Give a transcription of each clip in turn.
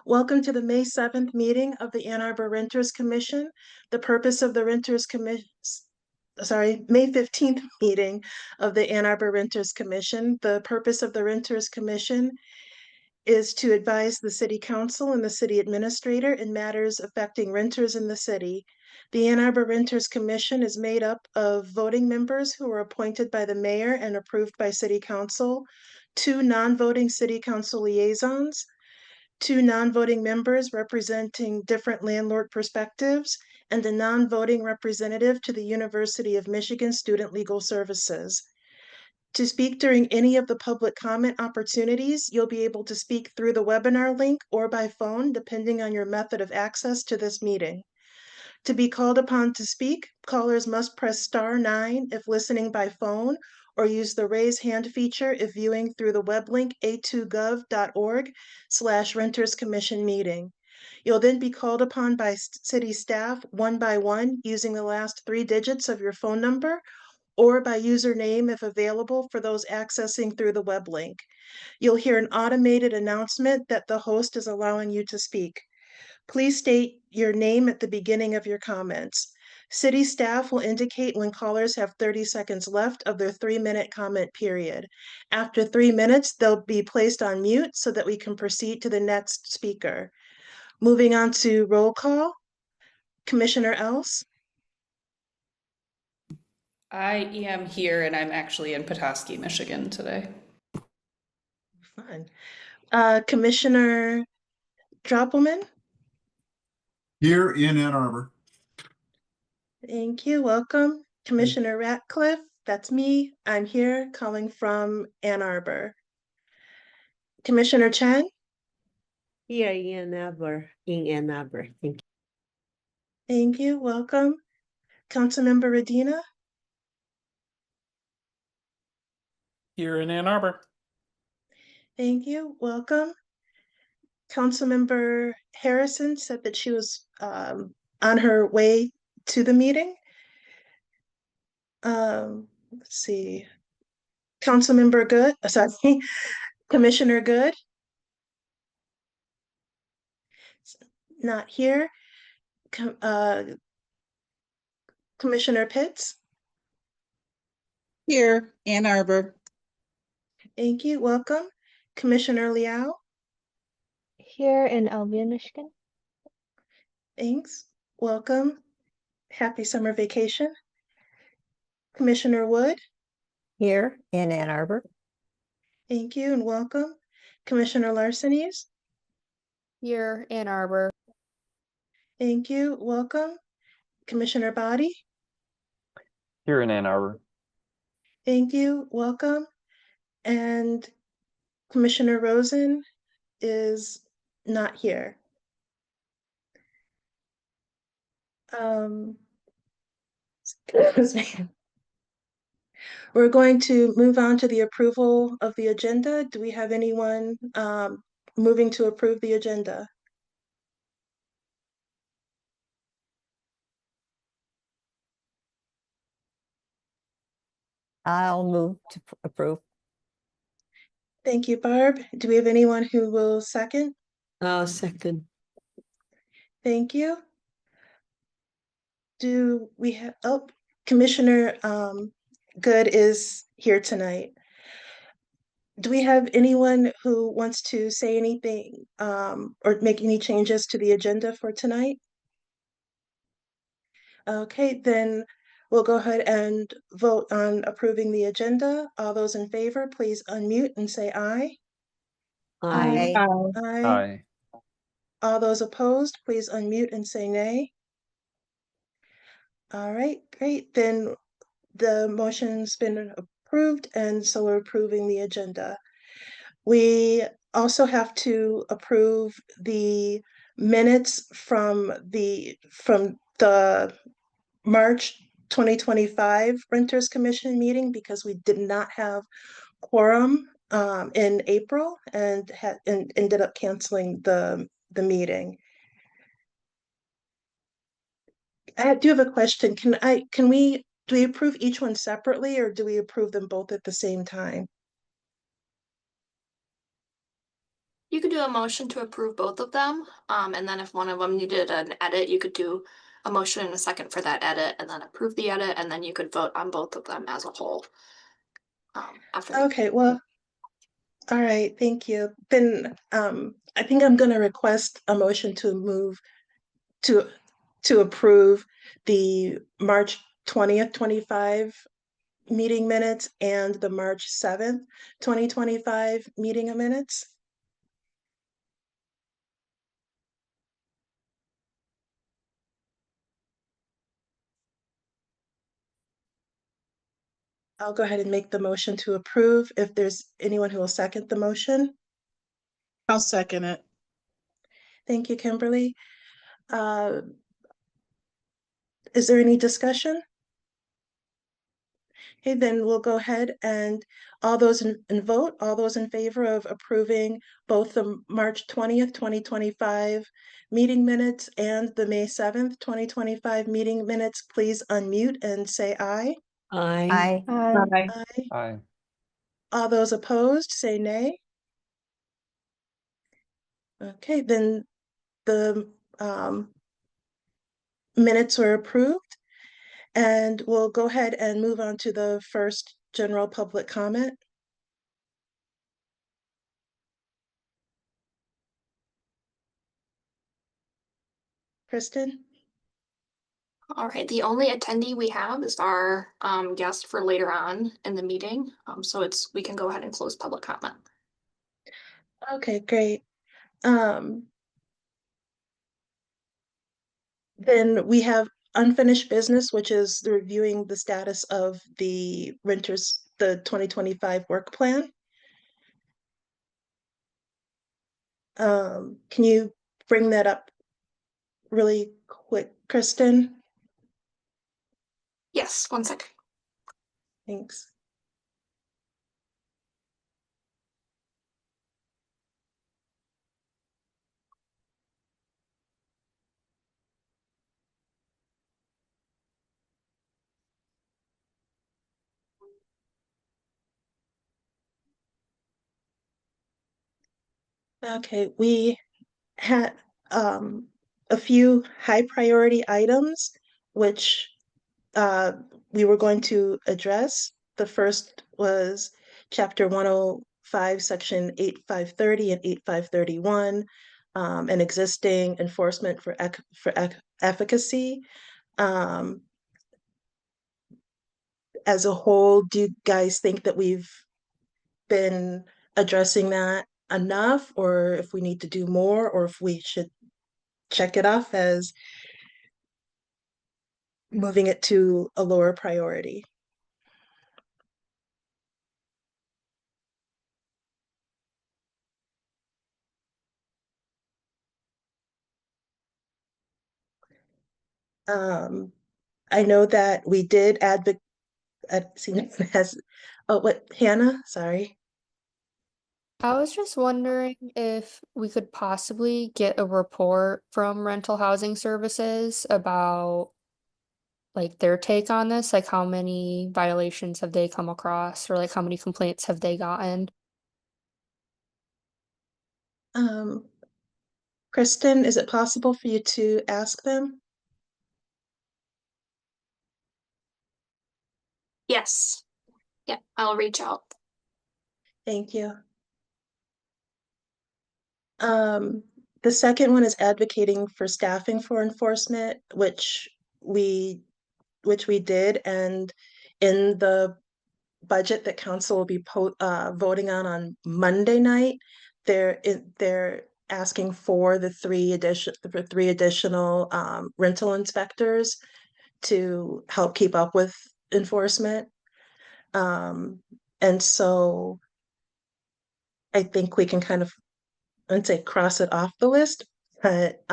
Welcome to the May 7th meeting of the Ann Arbor Renters Commission. The purpose of the May 15th meeting of the Ann Arbor Renters Commission. The purpose of the Renters Commission is to advise the City Council and the City Administrator in matters affecting renters in the city. The Ann Arbor Renters Commission is made up of voting members who are appointed by the mayor and approved by City Council, 2 non-voting City Council liaisons, 2 non-voting members representing different landlord perspectives, and a non-voting representative to the University of Michigan Student Legal Services. To speak during any of the public comment opportunities, you'll be able to speak through the webinar link or by phone, depending on your method of access to this meeting. To be called upon to speak, callers must press *9 if listening by phone, or use the raise hand feature if viewing through the web link a2gov.org/renterscommission-meeting. You'll then be called upon by city staff one by one using the last 3 digits of your phone number or by username if available for those accessing through the web link. You'll hear an automated announcement that the host is allowing you to speak. Please state your name at the beginning of your comments. City staff will indicate when callers have 30 seconds left of their 3-minute comment period. After 3 minutes, they'll be placed on mute so that we can proceed to the next speaker. Moving on to roll call. Commissioner Else? I am here and I'm actually in Petoskey, Michigan today. Fun. Commissioner Droppelman? Here in Ann Arbor. Thank you. Welcome. Commissioner Ratcliffe, that's me. I'm here calling from Ann Arbor. Commissioner Chen? Here in Ann Arbor. Thank you. Thank you. Welcome. Councilmember Radina? Here in Ann Arbor. Thank you. Welcome. Councilmember Harrison said that she was on her way to the meeting. Let's see. Councilmember Good, sorry, Commissioner Good? Not here. Commissioner Pitts? Here, Ann Arbor. Thank you. Welcome. Commissioner Liao? Here in Albion, Michigan. Thanks. Welcome. Happy summer vacation. Commissioner Wood? Here in Ann Arbor. Thank you and welcome. Commissioner Larsenes? Here, Ann Arbor. Thank you. Welcome. Commissioner Body? Here in Ann Arbor. Thank you. Welcome. And Commissioner Rosen is not here. Excuse me. We're going to move on to the approval of the agenda. Do we have anyone moving to approve the agenda? I'll move to approve. Thank you, Barb. Do we have anyone who will second? I'll second. Thank you. Do we have, Commissioner Good is here tonight. Do we have anyone who wants to say anything or make any changes to the agenda for tonight? Okay, then we'll go ahead and vote on approving the agenda. All those in favor, please unmute and say aye. Aye. Aye. Aye. All those opposed, please unmute and say nay. All right, great. Then the motion's been approved, and so we're approving the agenda. We also have to approve the minutes from the March 2025 Renters Commission meeting because we did not have quorum in April and ended up canceling the meeting. I do have a question. Do we approve each one separately or do we approve them both at the same time? You could do a motion to approve both of them, and then if one of them needed an edit, you could do a motion and a second for that edit, and then approve the edit, and then you could vote on both of them as a whole. After the Okay, well, all right, thank you. Then I think I'm gonna request a motion to move to approve the March 20th, 25 meeting minutes and the March 7th, 2025 meeting minutes. I'll go ahead and make the motion to approve. If there's anyone who will second the motion. I'll second it. Thank you, Kimberly. Is there any discussion? Okay, then we'll go ahead and all those in vote, all those in favor of approving both the March 20th, 2025 meeting minutes and the May 7th, 2025 meeting minutes, please unmute and say aye. Aye. Aye. Aye. Aye. All those opposed, say nay. Okay, then the minutes were approved. And we'll go ahead and move on to the first general public comment. Kristen? All right, the only attendee we have is our guest for later on in the meeting. So we can go ahead and close public comment. Okay, great. Then we have unfinished business, which is the reviewing the status of the 2025 work plan. Can you bring that up really quick, Kristen? Yes, one sec. Thanks. Okay, we had a few high priority items which we were going to address. The first was chapter 105, section 8530 and 8531, and existing enforcement for efficacy. As a whole, do you guys think that we've been addressing that enough, or if we need to do more, or if we should check it off as moving it to a lower priority? I know that we did advocate, has, oh, what, Hannah, sorry. I was just wondering if we could possibly get a report from rental housing services about like their take on this, like how many violations have they come across, or like how many complaints have they gotten? Kristen, is it possible for you to ask them? Yes. Yeah, I'll reach out. Thank you. The second one is advocating for staffing for enforcement, which we did, and in the budget that council will be voting on Monday night, they're asking for the three additional rental inspectors to help keep up with enforcement. And so I think we can kind of, I'd say, cross it off the list, but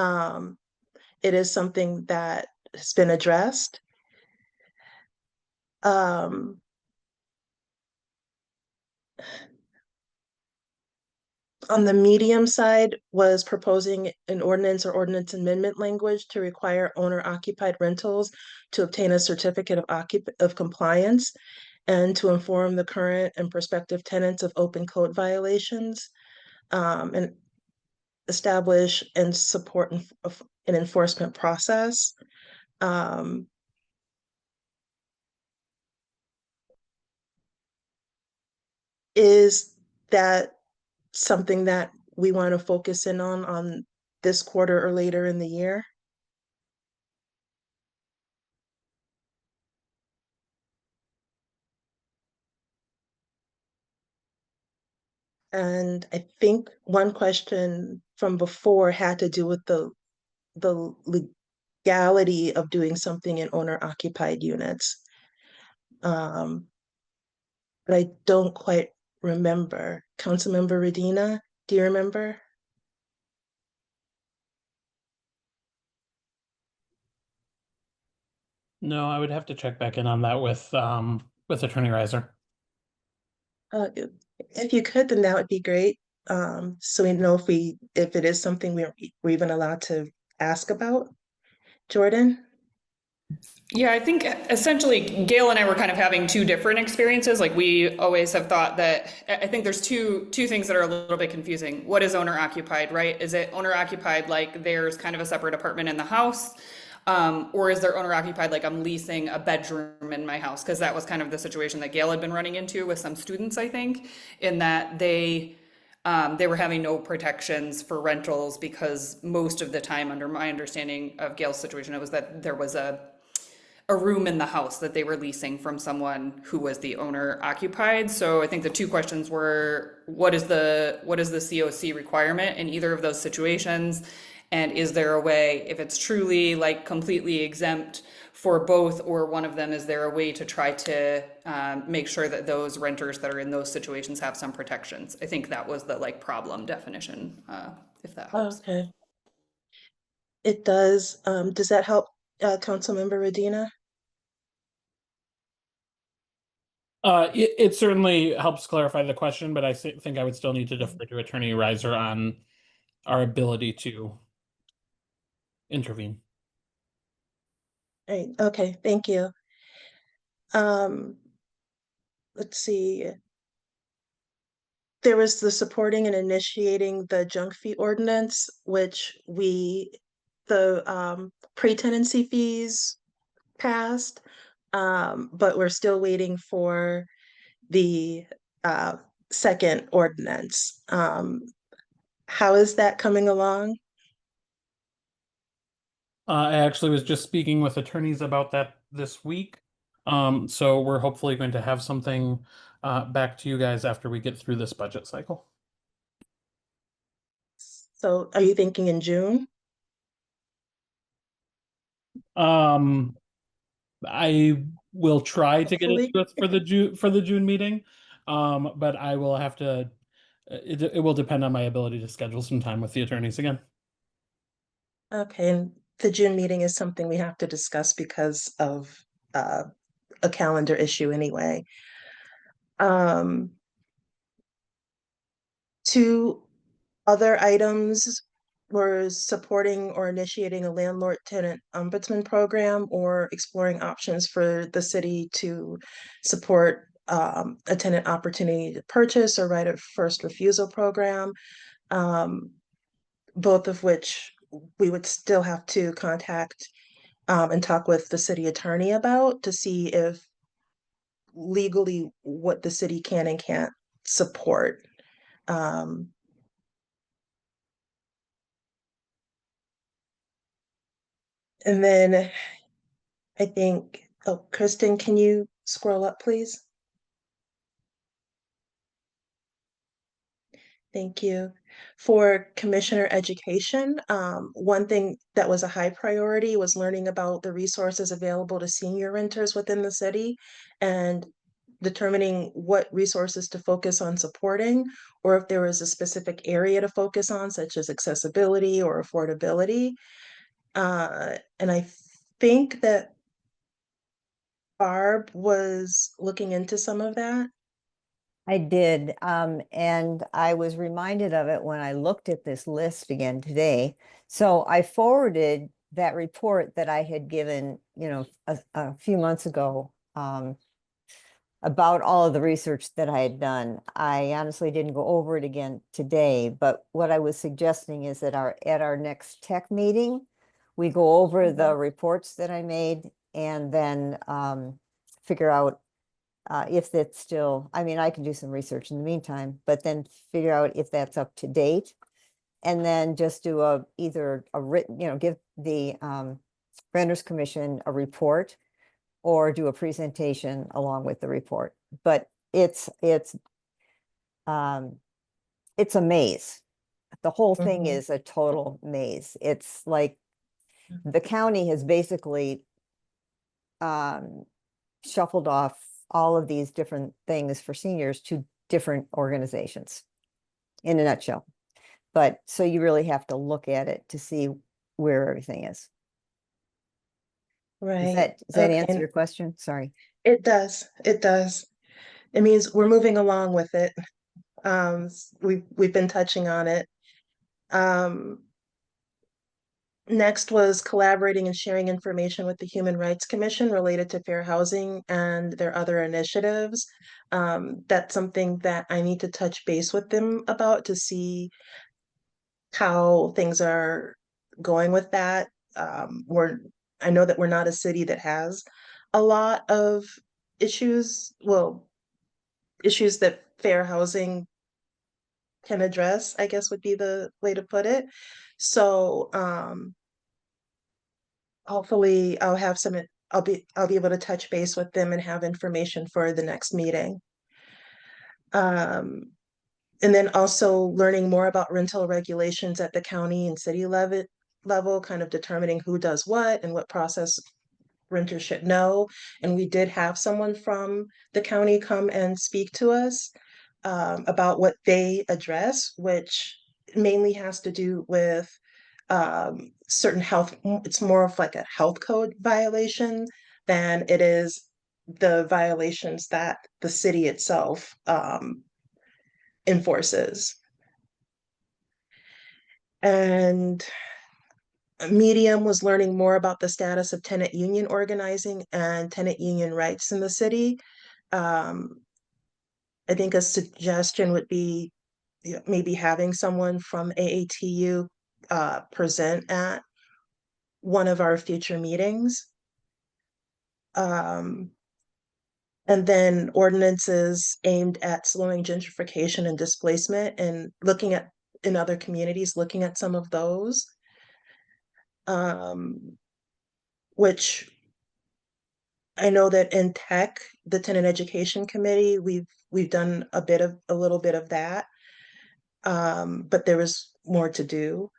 it is something that has been addressed. On the medium side was proposing an ordinance or ordinance amendment language to require owner occupied rentals to obtain a certificate of compliance and to inform the current and prospective tenants of open code violations. And establish and support an enforcement process. Is that something that we want to focus in on this quarter or later in the year? And I think one question from before had to do with the legality of doing something in owner-occupied units. But I don't quite remember. Councilmember Radina, do you remember? No, I would have to check back in on that with Attorney Reiser. If you could, then that would be great. So we know if it is something we're even allowed to ask about. Jordan? Yeah, I think essentially Gail and I were kind of having two different experiences. Like we always have thought that I think there's two things that are a little bit confusing. What is owner occupied, right? Is it owner occupied like there's kind of a separate apartment in the house? Or is there owner occupied like I'm leasing a bedroom in my house? Because that was kind of the situation that Gail had been running into with some students, I think, in that they were having no protections for rentals because most of the time, under my understanding of Gail's situation, it was that there was a room in the house that they were leasing from someone who was the owner occupied. So I think the two questions were, what is the COC requirement in either of those situations? And is there a way, if it's truly like completely exempt for both or one of them, is there a way to try to make sure that those renters that are in those situations have some protections? I think that was the like problem definition, if that helps. Okay. It does. Does that help, Councilmember Radina? It certainly helps clarify the question, but I think I would still need to defer to Attorney Reiser on our ability to intervene. Right, okay, thank you. Let's see. There was the supporting and initiating the junk fee ordinance, which the pre-tenancy fees passed, but we're still waiting for the uh, second ordinance. How is that coming along? I actually was just speaking with attorneys about that this week. So we're hopefully going to have something back to you guys after we get through this budget cycle. So are you thinking in June? I will try to get it Hopefully. to us for the June meeting. But I will have to it will depend on my ability to schedule some time with the attorneys again. Okay, and the June meeting is something we have to discuss because of uh, a calendar issue anyway. Um, Two other items were supporting or initiating a landlord tenant ombudsman program or exploring options for the city to support a tenant opportunity to purchase or right of first refusal program, both of which we would still have to contact and talk with the city attorney about to see if legally what the city can and can't support. Um, and then I think, oh, Kristen, can you scroll up, please? Thank you. For commissioner education, one thing that was a high priority was learning about the resources available to senior renters within the city and determining what resources to focus on supporting, or if there was a specific area to focus on, such as accessibility or affordability. And I think that Barb was looking into some of that. I did, and I was reminded of it when I looked at this list again today. So I forwarded that report that I had given, a few months ago, about all of the research that I had done. I honestly didn't go over it again today, but what I was suggesting is that at our next tech meeting, we go over the reports that I made and then figure out if that's still, I mean, I can do some research in the meantime, but then figure out if that's up to date. And then just do either a written, give the Renters Commission a report or do a presentation along with the report. But it's a maze. The whole thing is a total maze. It's like the county has basically shuffled off all of these different things for seniors to different organizations in a nutshell. But so you really have to look at it to see where everything is. Right. Does that answer Okay. your question? Sorry. It does. It does. It means we're moving along with it. We've been touching on it. Next was collaborating and sharing information with the Human Rights Commission related to fair housing and their other initiatives. That's something that I need to touch base with them about to see how things are going with that. I know that we're not a city that has a lot of issues, well, issues that fair housing can address, I guess would be the way to put it. So, hopefully I'll be able to touch base with them and have information for the next meeting. And then also learning more about rental regulations at the county and city level, kind of determining who does what and what process renters should know. And we did have someone from the county come and speak to us about what they address, which mainly has to do with certain health, it's more of like a health code violation than it is the violations that the city itself enforces. And Medium was learning more about the status of tenant union organizing and tenant union rights in the city. I think a suggestion would be maybe having someone from AATU present at one of our future meetings. And then ordinances aimed at slowing gentrification and displacement and looking at in other communities, looking at some of those. Which I know that in tech, the tenant education committee, we've done a little bit of that. But there was more to do.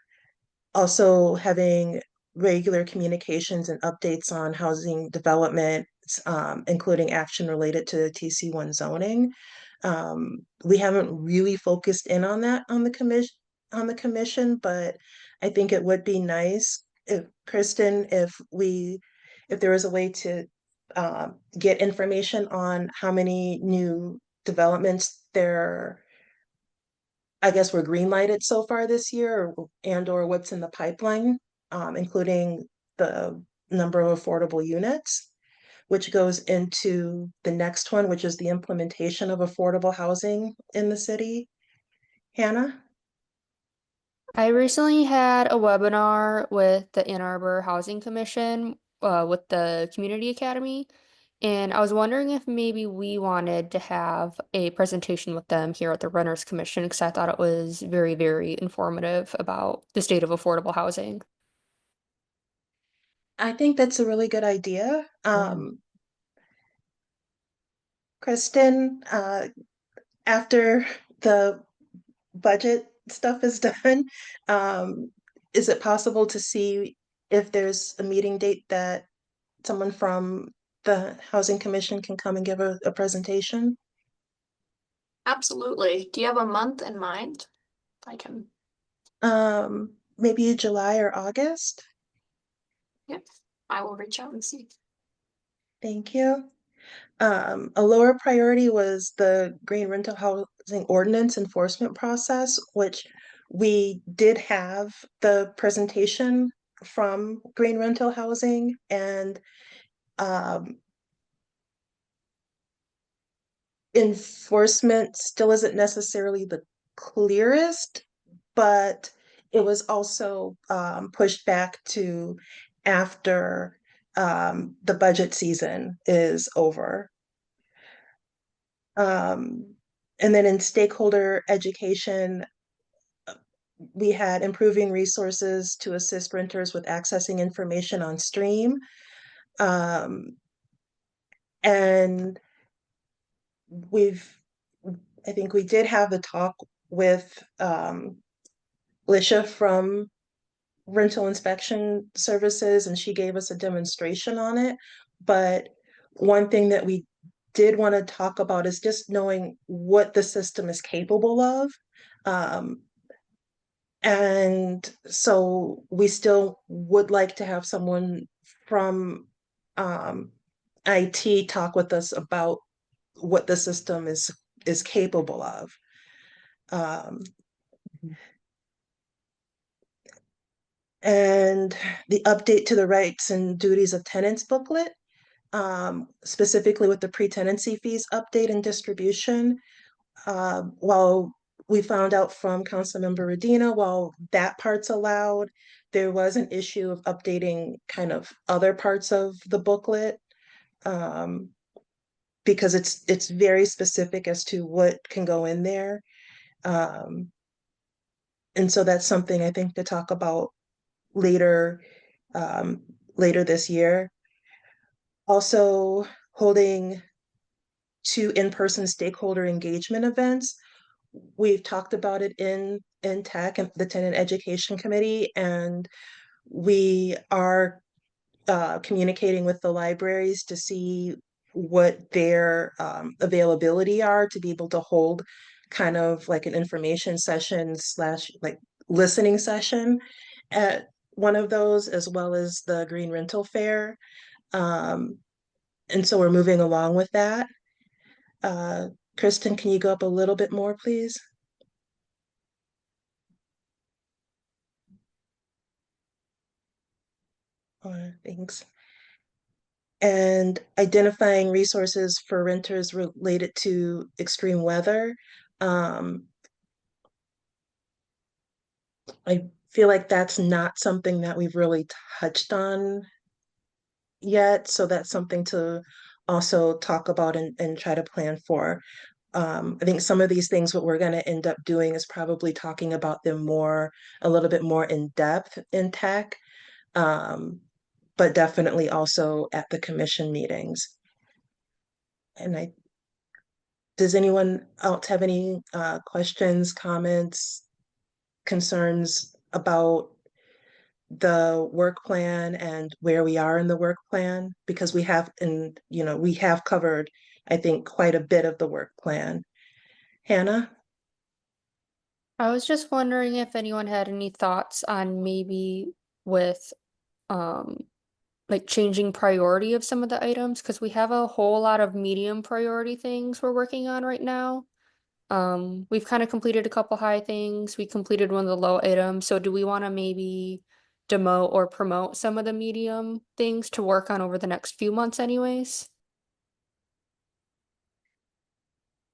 Also having regular communications and updates on housing development, including action related to TC1 zoning. We haven't really focused in on that on the commission, but I think it would be nice if Kristen, if there was a way to get information on how many new developments there, I guess, were green lighted so far this year, or what's in the pipeline, including the number of affordable units, which goes into the next one, which is the implementation of affordable housing in the city. Hannah? I recently had a webinar with the Ann Arbor Housing Commission, with the Community Academy, and I was wondering if maybe we wanted to have a presentation with them here at the Renters Commission because I thought it was very, very informative about the state of affordable housing. I think that's a really good idea. Kristen, after the budget stuff is done, is it possible to see if there's a meeting date that someone from the Housing Commission can come and give a presentation? Absolutely. Do you have a month in mind? I can, Maybe July or August? yep, I will reach out and see. Thank you. A lower priority was the green rental housing ordinance enforcement process, which we did have the presentation from green rental housing, and enforcement still isn't necessarily the clearest, but it was also pushed back to after the budget season is over. And then in stakeholder education, we had improving resources to assist renters with accessing information on stream. And I think we did have a talk with Lisha from Rental Inspection Services, and she gave us a demonstration on it. But one thing that we did want to talk about is just knowing what the system is capable of. And so we still would like to have someone from IT talk with us about what the system is capable of. And the update to the rights and duties of tenants booklet, specifically with the pre-tenancy fees update and distribution. While we found out from Councilmember Radina, while that part's allowed, there was an issue of updating kind of other parts of the booklet. Because it's very specific as to what can go in there. And so that's something I think to talk about later, later this year. Also holding 2 in-person stakeholder engagement events. We've talked about it in tech and the Tenant Education Committee, and we are communicating with the libraries to see what their availability are to be able to hold kind of like an information session slash like listening session at one of those, as well as the Green Rental Fair. And so we're moving along with that. Kristen, can you go up a little bit more, please? Thanks. And identifying resources for renters related to extreme weather. I feel like that's not something that we've really touched on yet, so that's something to also talk about and try to plan for. I think some of these things, what we're going to end up doing is probably talking about them a little bit more in depth in tech, but definitely also at the commission meetings. And does anyone else have any questions, comments, concerns about the work plan and where we are in the work plan? Because we have, we have covered, I think, quite a bit of the work plan. Hannah? I was just wondering if anyone had any thoughts on maybe with um like changing priority of some of the items, because we have a whole lot of medium priority things we're working on right now. We've kind of completed a couple high things. We completed one of the low items. So do we want to maybe demote or promote some of the medium things to work on over the next few months anyways?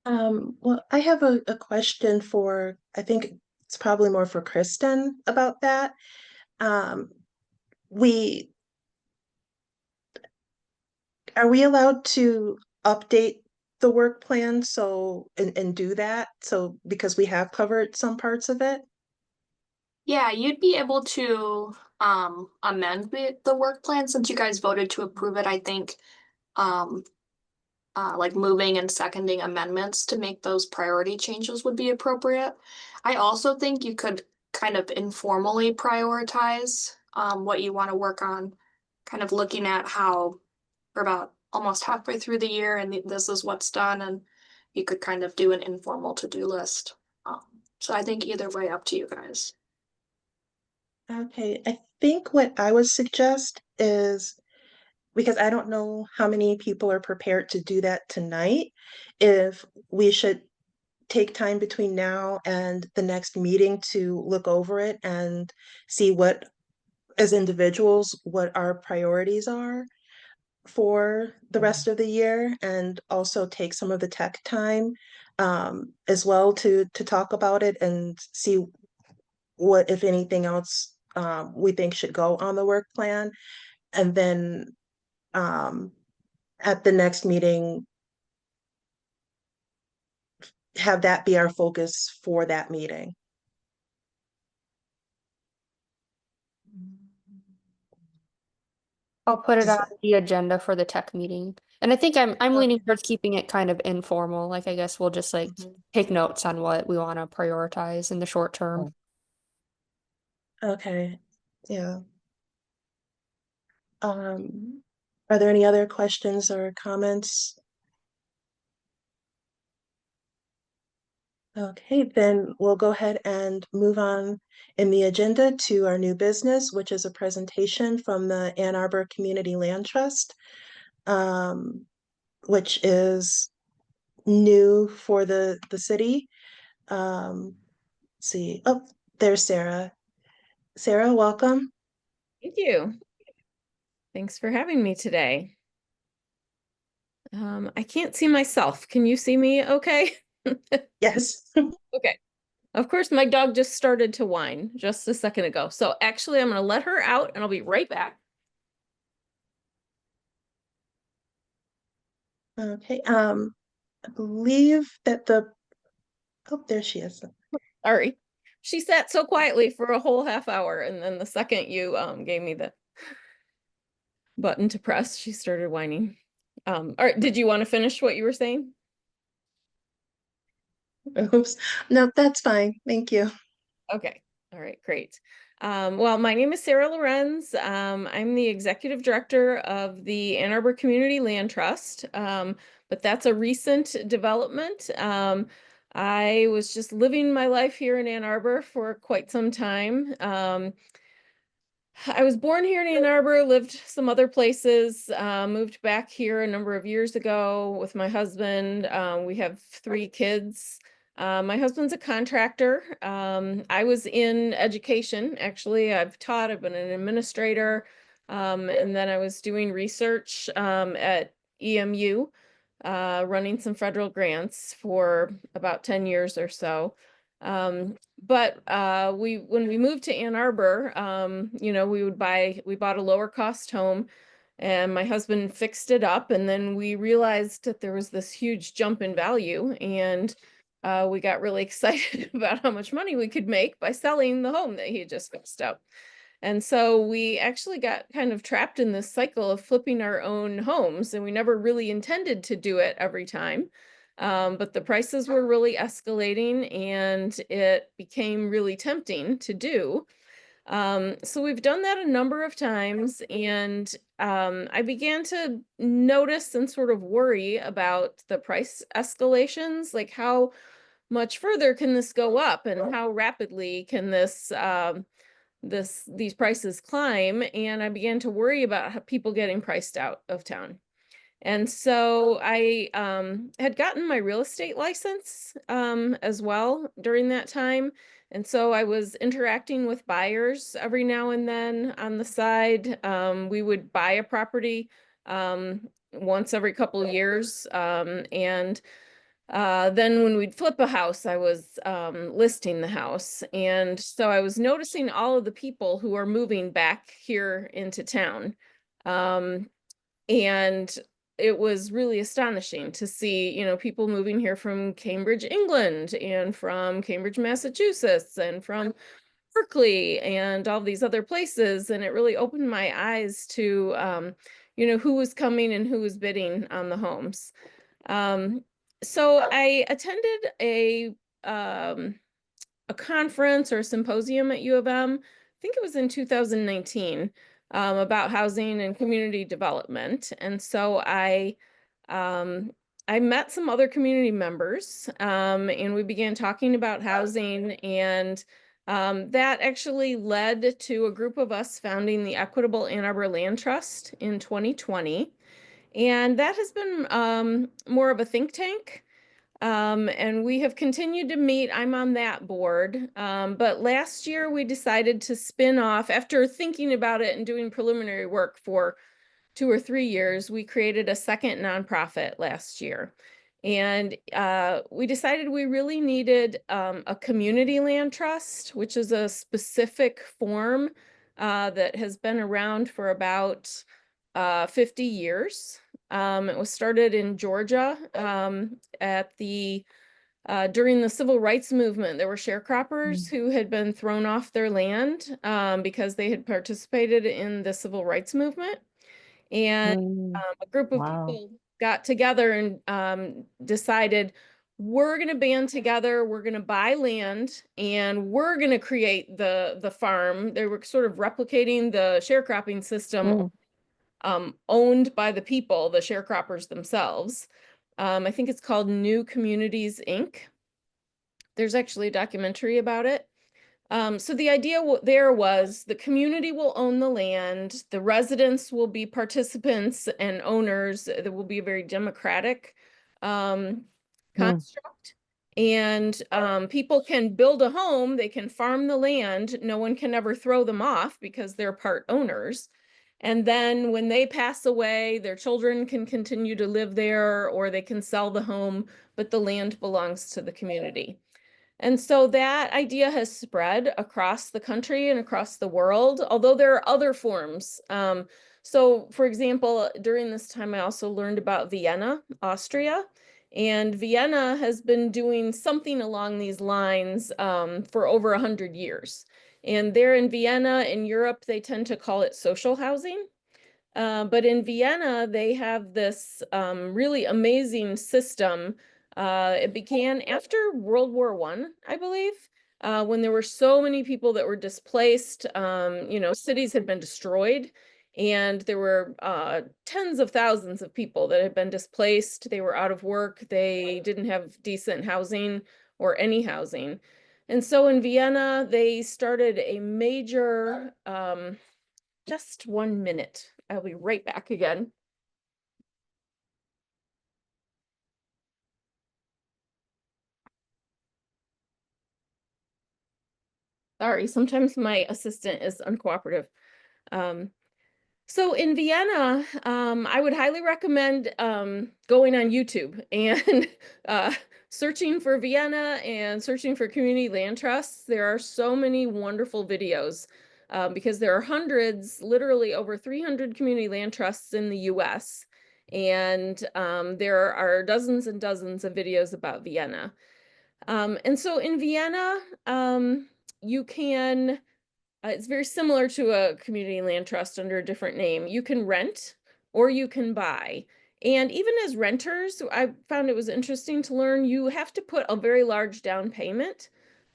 Well, I have a question I think it's probably more for Kristen about that. Um, we, are we allowed to update the work plan and do that? So, because we have covered some parts of it? Yeah, you'd be able to amend the work plan since you guys voted to approve it, I think. Um, like moving and seconding amendments to make those priority changes would be appropriate. I also think you could kind of informally prioritize what you want to work on, kind of looking at how we're about almost halfway through the year and this is what's done, and you could kind of do an informal to-do list. So I think either way, up to you guys. Okay, I think what I would suggest is, because I don't know how many people are prepared to do that tonight, if we should take time between now and the next meeting to look over it and see what, as individuals, what our priorities are for the rest of the year and also take some of the tech time as well to talk about it and see what, if anything else, we think should go on the work plan. And then at the next meeting, have that be our focus for that meeting. I'll put it Does on the agenda for the tech meeting. And I think I'm leaning Okay. towards keeping it kind of informal. Like I guess we'll just like Mhm. take notes on what we want to prioritize in the short term. Okay, yeah. Are there any other questions or comments? Okay, then we'll go ahead and move on in the agenda to our new business, which is a presentation from the Ann Arbor Community Land Trust, which is new for the city. Let's see, oh, there's Sarah. Sarah, welcome. Thank you. Thanks for having me today. I can't see myself. Can you see me okay? Yes. Okay. Of course, my dog just started to whine just a second ago. So actually, I'm going to let her out and I'll be right back. Okay, I believe that oh, there she is. Sorry. She sat so quietly for a whole half hour. And then the second you gave me the button to press, she started whining. All right. Did you want to finish what you were saying? Oops, no, that's fine. Thank you. Okay. All right, great. Well, my name is Sarah Lorenz. I'm the executive director of the Ann Arbor Community Land Trust, but that's a recent development. I was just living my life here in Ann Arbor for quite some time. I was born here in Ann Arbor, lived some other places, moved back here a number of years ago with my husband. We have 3 kids. My husband's a contractor. I was in education, actually. I've taught, I've been an administrator, and then I was doing research at EMU, running some federal grants for about 10 years or so. But when we moved to Ann Arbor, you know, we bought a lower cost home and my husband fixed it up, and then we realized that there was this huge jump in value, and we got really excited about how much money we could make by selling the home that he had just fixed up. And so we actually got kind of trapped in this cycle of flipping our own homes, and we never really intended to do it every time. But the prices were really escalating and it became really tempting to do. So we've done that a number of times, and I began to notice and sort of worry about the price escalations, like how much further can this go up and how rapidly can these prices climb. And I began to worry about how people getting priced out of town. And so I had gotten my real estate license as well during that time. And so I was interacting with buyers every now and then on the side. We would buy a property once every couple of years. And then when we'd flip a house, I was listing the house. And so I was noticing all of the people who are moving back here into town. And it was really astonishing to see, you know, people moving here from Cambridge, England, and from Cambridge, Massachusetts, and from Berkeley, and all these other places. And it really opened my eyes to, you know, who was coming and who was bidding on the homes. So I attended a conference or a symposium at U of M. I think it was in 2019, about housing and community development. And so I met some other community members, and we began talking about housing, and that actually led to a group of us founding the Equitable Ann Arbor Land Trust in 2020. And that has been more of a think tank. And we have continued to meet. I'm on that board. But last year we decided to spin off, after thinking about it and doing preliminary work for 2 or 3 years, we created a second nonprofit last year. And we decided we really needed a community land trust, which is a specific form that has been around for about 50 years. It was started in Georgia at the during the civil rights movement. There were sharecroppers who had been thrown off their land because they had participated in the civil rights movement. And a group of Wow. people got together and decided, we're going to band together, we're going to buy land, and we're going to create the farm. They were sort of replicating the sharecropping system owned by the people, the sharecroppers themselves. I think it's called New Communities, Inc. There's actually a documentary about it. So the idea there was the community will own the land, the residents will be participants and owners. There will be a very democratic construct. And people can build a home, they can farm the land. No one can ever throw them off because they're part owners. And then when they pass away, their children can continue to live there, or they can sell the home, but the land belongs to the community. And so that idea has spread across the country and across the world, although there are other forms. So for example, during this time, I also learned about Vienna, Austria. And Vienna has been doing something along these lines for over 100 years. And there in Vienna, in Europe, they tend to call it social housing. But in Vienna, they have this really amazing system. It began after World War I believe, when there were so many people that were displaced. Cities had been destroyed, and there were tens of thousands of people that had been displaced. They were out of work. They didn't have decent housing or any housing. And so in Vienna, they started a major just 1 minute. I'll be right back again. Sorry, sometimes my assistant is uncooperative. So in Vienna, I would highly recommend going on YouTube and searching for Vienna and searching for community land trusts. There are so many wonderful videos because there are hundreds, literally over 300 community land trusts in the US. And there are dozens and dozens of videos about Vienna. And so in Vienna, you can it's very similar to a community land trust under a different name. You can rent or you can buy. And even as renters, I found it was interesting to learn you have to put a very large down payment,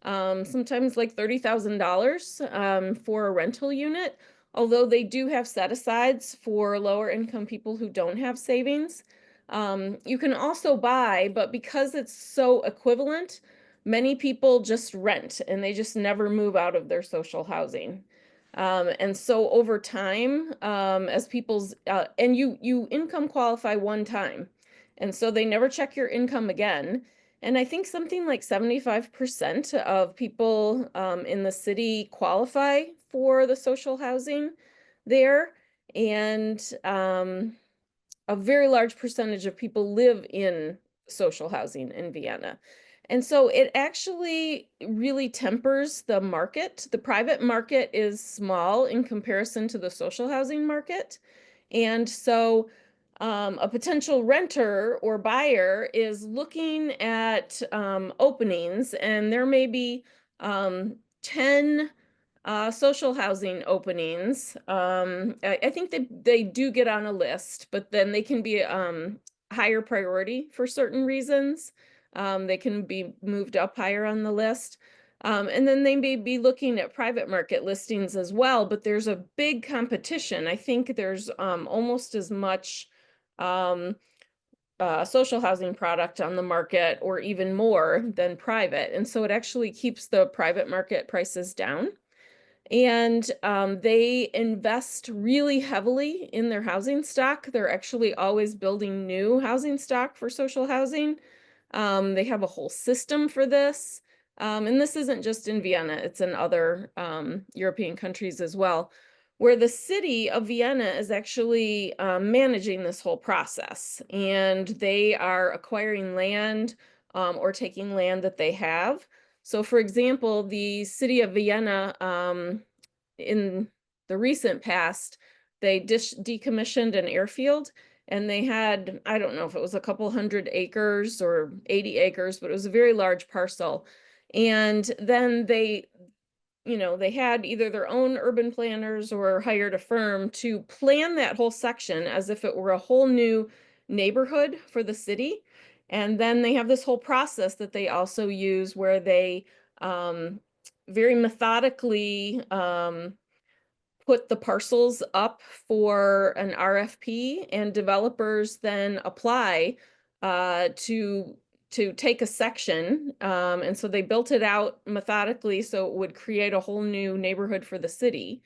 sometimes like $30,000 for a rental unit, although they do have set-asides for lower income people who don't have savings. You can also buy, but because it's so equivalent, many people just rent and they just never move out of their social housing. And so over time, as people's, and you income qualify one time. And so they never check your income again. And I think something like 75% of people in the city qualify for the social housing there. And a very large percentage of people live in social housing in Vienna. And so it actually really tempers the market. The private market is small in comparison to the social housing market. And so a potential renter or buyer is looking at openings, and there may be 10 social housing openings. I think they do get on a list, but then they can be higher priority for certain reasons. They can be moved up higher on the list. And then they may be looking at private market listings as well, but there's a big competition. I think there's almost as much social housing product on the market, or even more than private. And so it actually keeps the private market prices down. And they invest really heavily in their housing stock. They're actually always building new housing stock for social housing. They have a whole system for this. And this isn't just in Vienna, it's in other European countries as well. where the city of Vienna is actually managing this whole process, and they are acquiring land or taking land that they have. So, for example, the city of Vienna in the recent past, they decommissioned an airfield, and they had, I don't know if it was a couple hundred acres or 80 acres, but it was a very large parcel. And then they had either their own urban planners or hired a firm to plan that whole section as if it were a whole new neighborhood for the city. And then they have this whole process that they also use where they very methodically put the parcels up for an RFP, and developers then apply to take a section. And so they built it out methodically so it would create a whole new neighborhood for the city.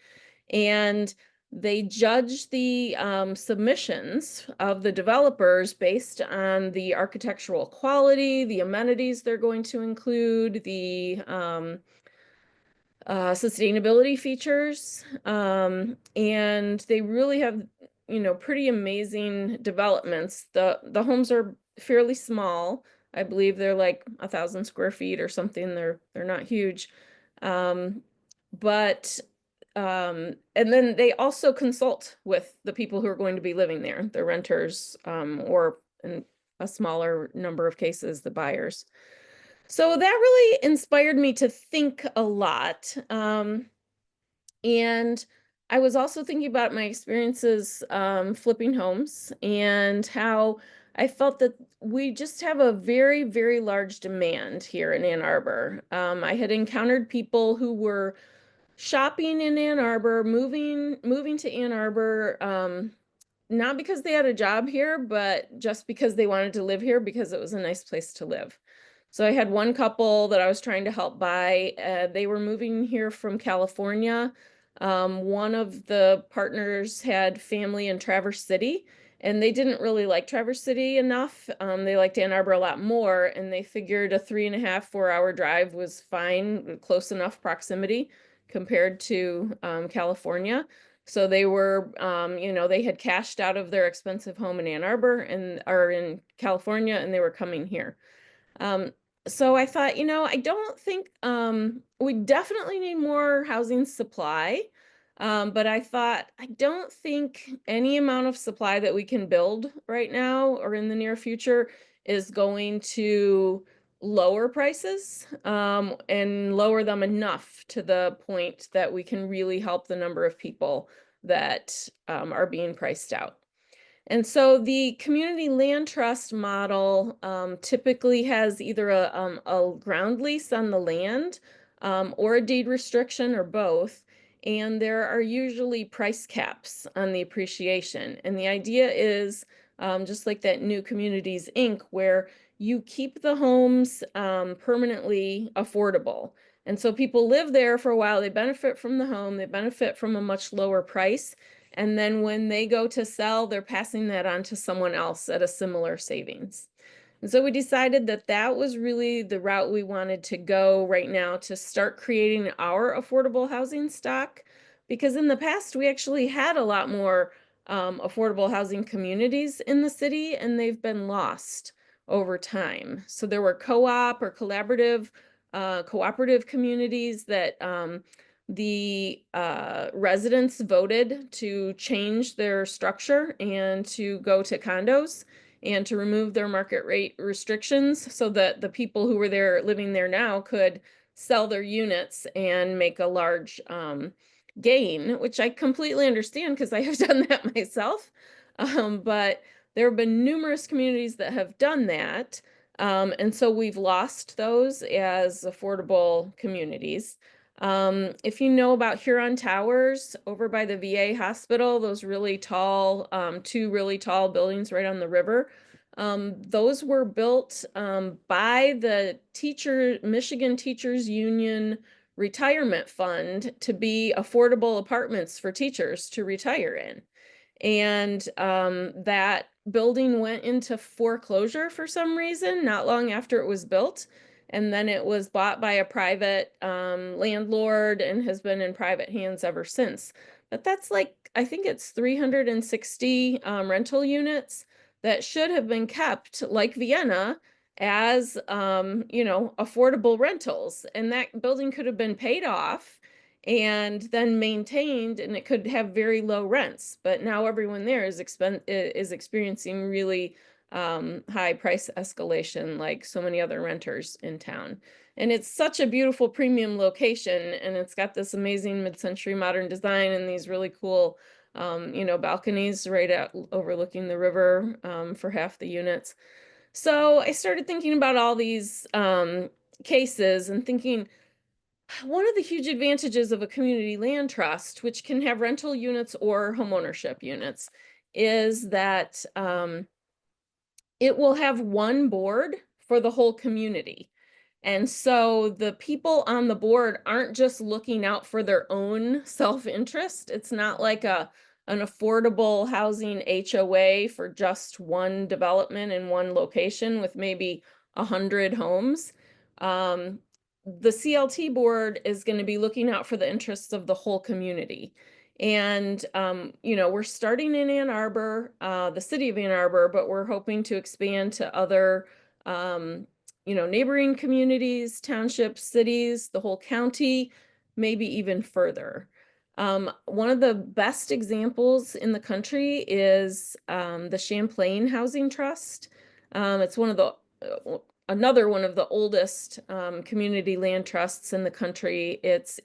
And they judge the submissions of the developers based on the architectural quality, the amenities they're going to include, the sustainability features, and they really have, pretty amazing developments. The homes are fairly small. I believe they're like 1,000 square feet or something. They're not huge, but and then they also consult with the people who are going to be living there, the renters, or in a smaller number of cases, the buyers. So that really inspired me to think a lot. And I was also thinking about my experiences flipping homes and how I felt that we just have a very, very large demand here in Ann Arbor. I had encountered people who were shopping in Ann Arbor, moving to Ann Arbor, not because they had a job here, but just because they wanted to live here because it was a nice place to live. So I had one couple that I was trying to help buy. They were moving here from California. One of the partners had family in Traverse City, and they didn't really like Traverse City enough. They liked Ann Arbor a lot more, and they figured a 3.5, 4 hour drive was fine, close enough proximity compared to California. So they were, they had cashed out of their expensive home in Ann Arbor and are in California, and they were coming here. So I thought, I don't think we definitely need more housing supply. But I thought, I don't think any amount of supply that we can build right now or in the near future is going to lower prices and lower them enough to the point that we can really help the number of people that are being priced out. And so the community land trust model typically has either a ground lease on the land or a deed restriction or both. And there are usually price caps on the appreciation. And the idea is just like that New Communities Inc., where you keep the homes permanently affordable. And so people live there for a while, they benefit from the home, they benefit from a much lower price. And then when they go to sell, they're passing that on to someone else at a similar savings. And so we decided that that was really the route we wanted to go right now to start creating our affordable housing stock. Because in the past, we actually had a lot more affordable housing communities in the city, and they've been lost over time. So there were co-op or collaborative cooperative communities that the residents voted to change their structure and to go to condos and to remove their market rate restrictions so that the people who were there living there now could sell their units and make a large gain, which I completely understand because I have done that myself. But there have been numerous communities that have done that. And so we've lost those as affordable communities. If you know about Huron Towers over by the VA hospital, those really tall, 2 really tall buildings right on the river, those were built by the Michigan Teachers Union Retirement Fund to be affordable apartments for teachers to retire in. And that building went into foreclosure for some reason, not long after it was built. And then it was bought by a private landlord and has been in private hands ever since. but that's like, I think it's 360 rental units that should have been kept like Vienna as affordable rentals. And that building could have been paid off and then maintained, and it could have very low rents. But now everyone there is experiencing really high price escalation, like so many other renters in town. And it's such a beautiful premium location, and it's got this amazing mid-century modern design and these really cool balconies right out overlooking the river for half the units. So I started thinking about all these cases and thinking, one of the huge advantages of a community land trust, which can have rental units or homeownership units, is that it will have one board for the whole community. And so the people on the board aren't just looking out for their own self-interest. It's not like an affordable housing HOA for just one development in one location with maybe 100 homes. The CLT board is going to be looking out for the interests of the whole community. And, we're starting in Ann Arbor, the city of Ann Arbor, but we're hoping to expand to other, neighboring communities, townships, cities, the whole county, maybe even further. One of the best examples in the country is the Champlain Housing Trust. It's one of the another one of the oldest community land trusts in the country. It's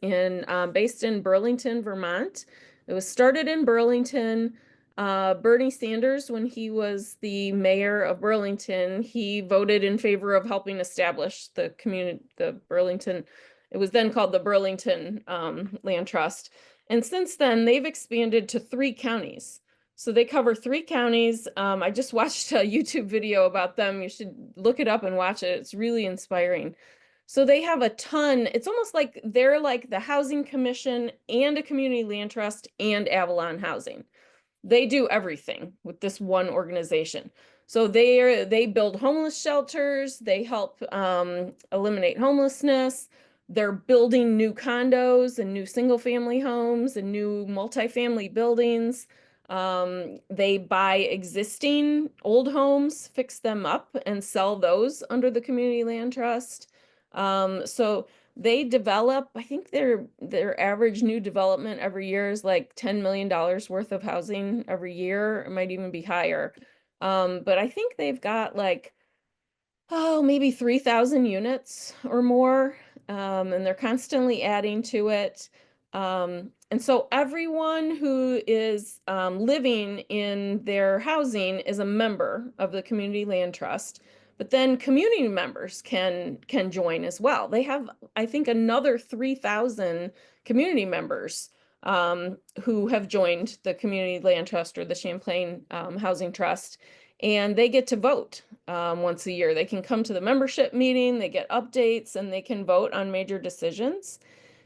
based in Burlington, Vermont. It was started in Burlington. Bernie Sanders, when he was the mayor of Burlington, he voted in favor of helping establish the Burlington. It was then called the Burlington Land Trust. And since then, they've expanded to 3 counties. So they cover 3 counties. I just watched a YouTube video about them. You should look it up and watch it. It's really inspiring. So they have a ton. It's almost like they're like the Housing Commission and a community land trust and Avalon Housing. They do everything with this one organization. So they build homeless shelters. They help eliminate homelessness. They're building new condos and new single family homes and new multifamily buildings. They buy existing old homes, fix them up, and sell those under the community land trust. So they develop, I think their average new development every year is like $10 million worth of housing every year. It might even be higher. But I think they've got like, maybe 3,000 units or more. And they're constantly adding to it. And so everyone who is living in their housing is a member of the Community Land Trust. But then community members can join as well. They have, I think, another 3,000 community members who have joined the Community Land Trust or the Champlain Housing Trust. And they get to vote once a year. They can come to the membership meeting, they get updates, and they can vote on major decisions.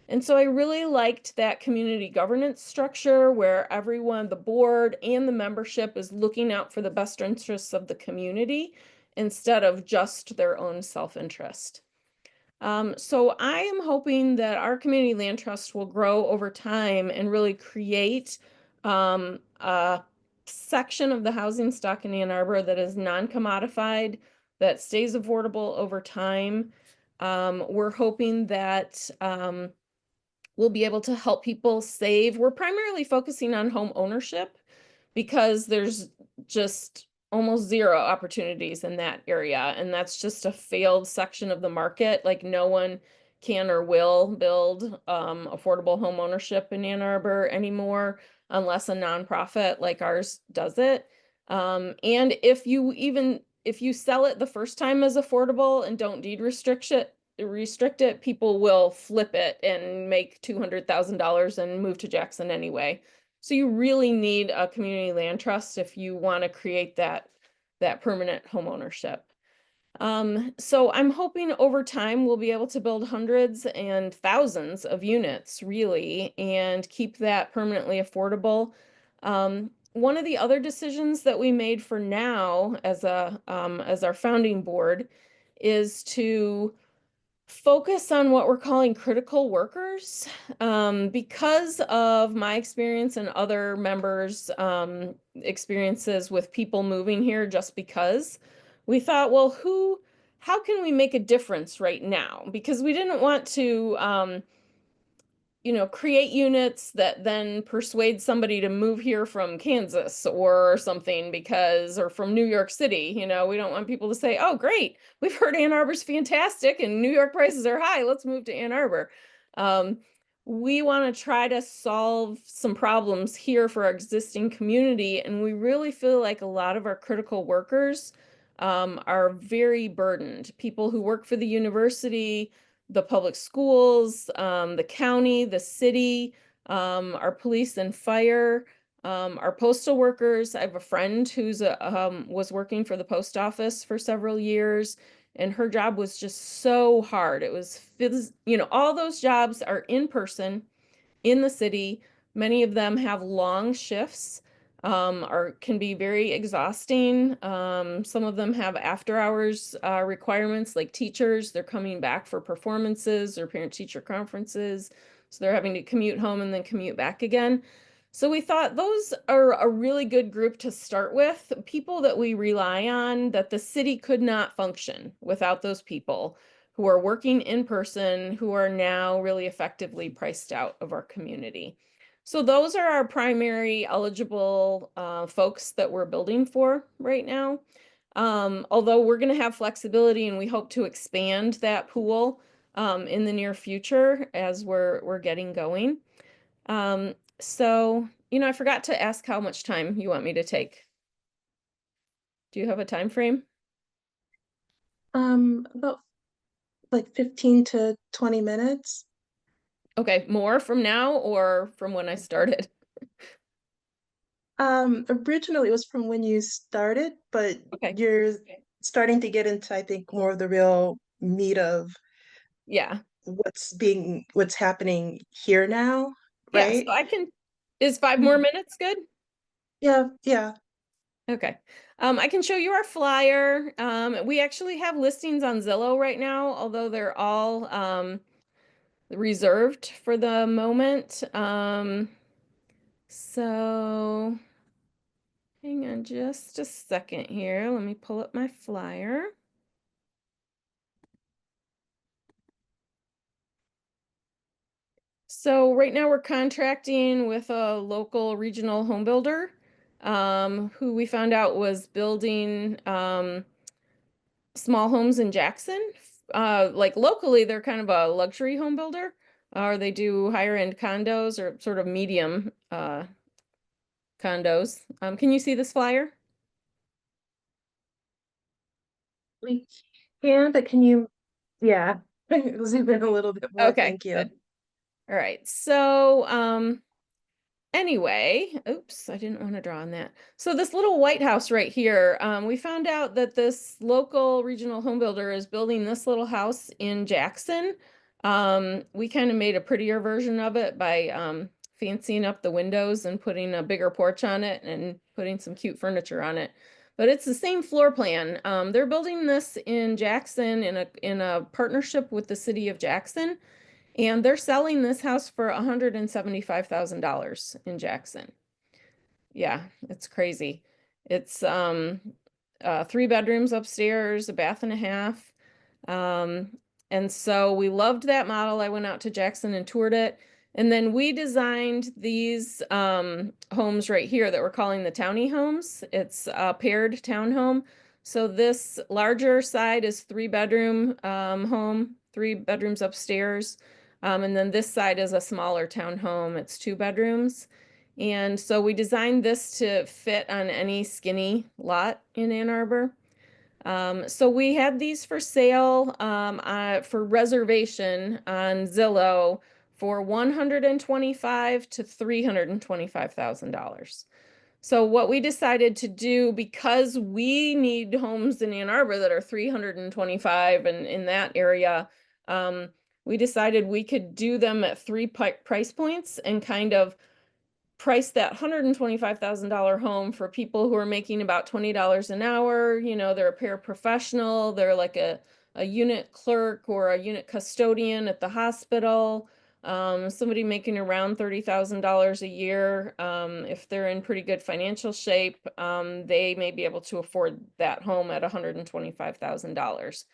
And so I really liked that community governance structure where everyone, the board and the membership, is looking out for the best interests of the community instead of just their own self-interest. So I am hoping that our community land trust will grow over time and really create a section of the housing stock in Ann Arbor that is non-commodified, that stays affordable over time. We're hoping that we'll be able to help people save. We're primarily focusing on home ownership because there's just almost zero opportunities in that area. And that's just a failed section of the market. Like no one can or will build affordable home ownership in Ann Arbor anymore unless a nonprofit like ours does it. And if you sell it the first time as affordable and don't deed restrict it, people will flip it and make $200,000 and move to Jackson anyway. So you really need a community land trust if you want to create that permanent home ownership. So I'm hoping over time we'll be able to build hundreds and thousands of units really and keep that permanently affordable. One of the other decisions that we made for now as our founding board is to focus on what we're calling critical workers. Because of my experience and other members' experiences with people moving here just because, we thought, well, how can we make a difference right now? Because we didn't want to create units that then persuade somebody to move here from Kansas or something or from New York City. We don't want people to say, oh, great, we've heard Ann Arbor's fantastic and New York prices are high. Let's move to Ann Arbor. We want to try to solve some problems here for our existing community. And we really feel like a lot of our critical workers are very burdened. People who work for the university, the public schools, the county, the city, our police and fire, our postal workers. I have a friend who's was working for the post office for several years, and her job was just so hard. It was, all those jobs are in person in the city. Many of them have long shifts, or can be very exhausting. Some of them have after hours requirements, like teachers. They're coming back for performances or parent teacher conferences. So they're having to commute home and then commute back again. So we thought those are a really good group to start with, people that we rely on, that the city could not function without those people who are working in person, who are now really effectively priced out of our community. So those are our primary eligible folks that we're building for right now. Although we're going to have flexibility and we hope to expand that pool in the near future as we're getting going. So, I forgot to ask how much time you want me to take. Do you have a time frame? About like 15 to 20 minutes. Okay, more from now or from when I started? Originally it was from when you started, but Okay. you're starting to get into, I think, more of the real meat of Yeah. what's happening here now, Yeah, so right? is 5 more minutes good? Yeah, yeah. Okay. I can show you our flyer. We actually have listings on Zillow right now, although they're all reserved for the moment. So hang on just a second here. Let me pull up my flyer. So right now we're contracting with a local regional home builder, who we found out was building small homes in Jackson. Like locally, they're kind of a luxury home builder, or they do higher end condos or sort of medium condos. Can you see this flyer? We can, but can you, yeah, zoom in a little bit more, Okay, thank you. good. All right. So, anyway, oops, I didn't want to draw on that. So this little White House right here, we found out that this local regional home builder is building this little house in Jackson. We kind of made a prettier version of it by fancying up the windows and putting a bigger porch on it and putting some cute furniture on it. But it's the same floor plan. They're building this in Jackson in a partnership with the city of Jackson. And they're selling this house for $175,000 in Jackson. Yeah, it's crazy. It's 3 bedrooms upstairs, a bath and a half. And so we loved that model. I went out to Jackson and toured it. And then we designed these homes right here that we're calling the townie homes. It's a paired townhome. So this larger side is 3-bedroom home, 3 bedrooms upstairs. And then this side is a smaller townhome. It's 2 bedrooms. And so we designed this to fit on any skinny lot in Ann Arbor. So we had these for sale for reservation on Zillow for $125,000 to $325,000. So what we decided to do, because we need homes in Ann Arbor that are 325 and in that area, we decided we could do them at 3 price points and kind of price that $125,000 home for people who are making about $20 an hour. They're a paraprofessional, they're like a a unit clerk or a unit custodian at the hospital, somebody making around $30,000 a year. If they're in pretty good financial shape, they may be able to afford that home at $125,000.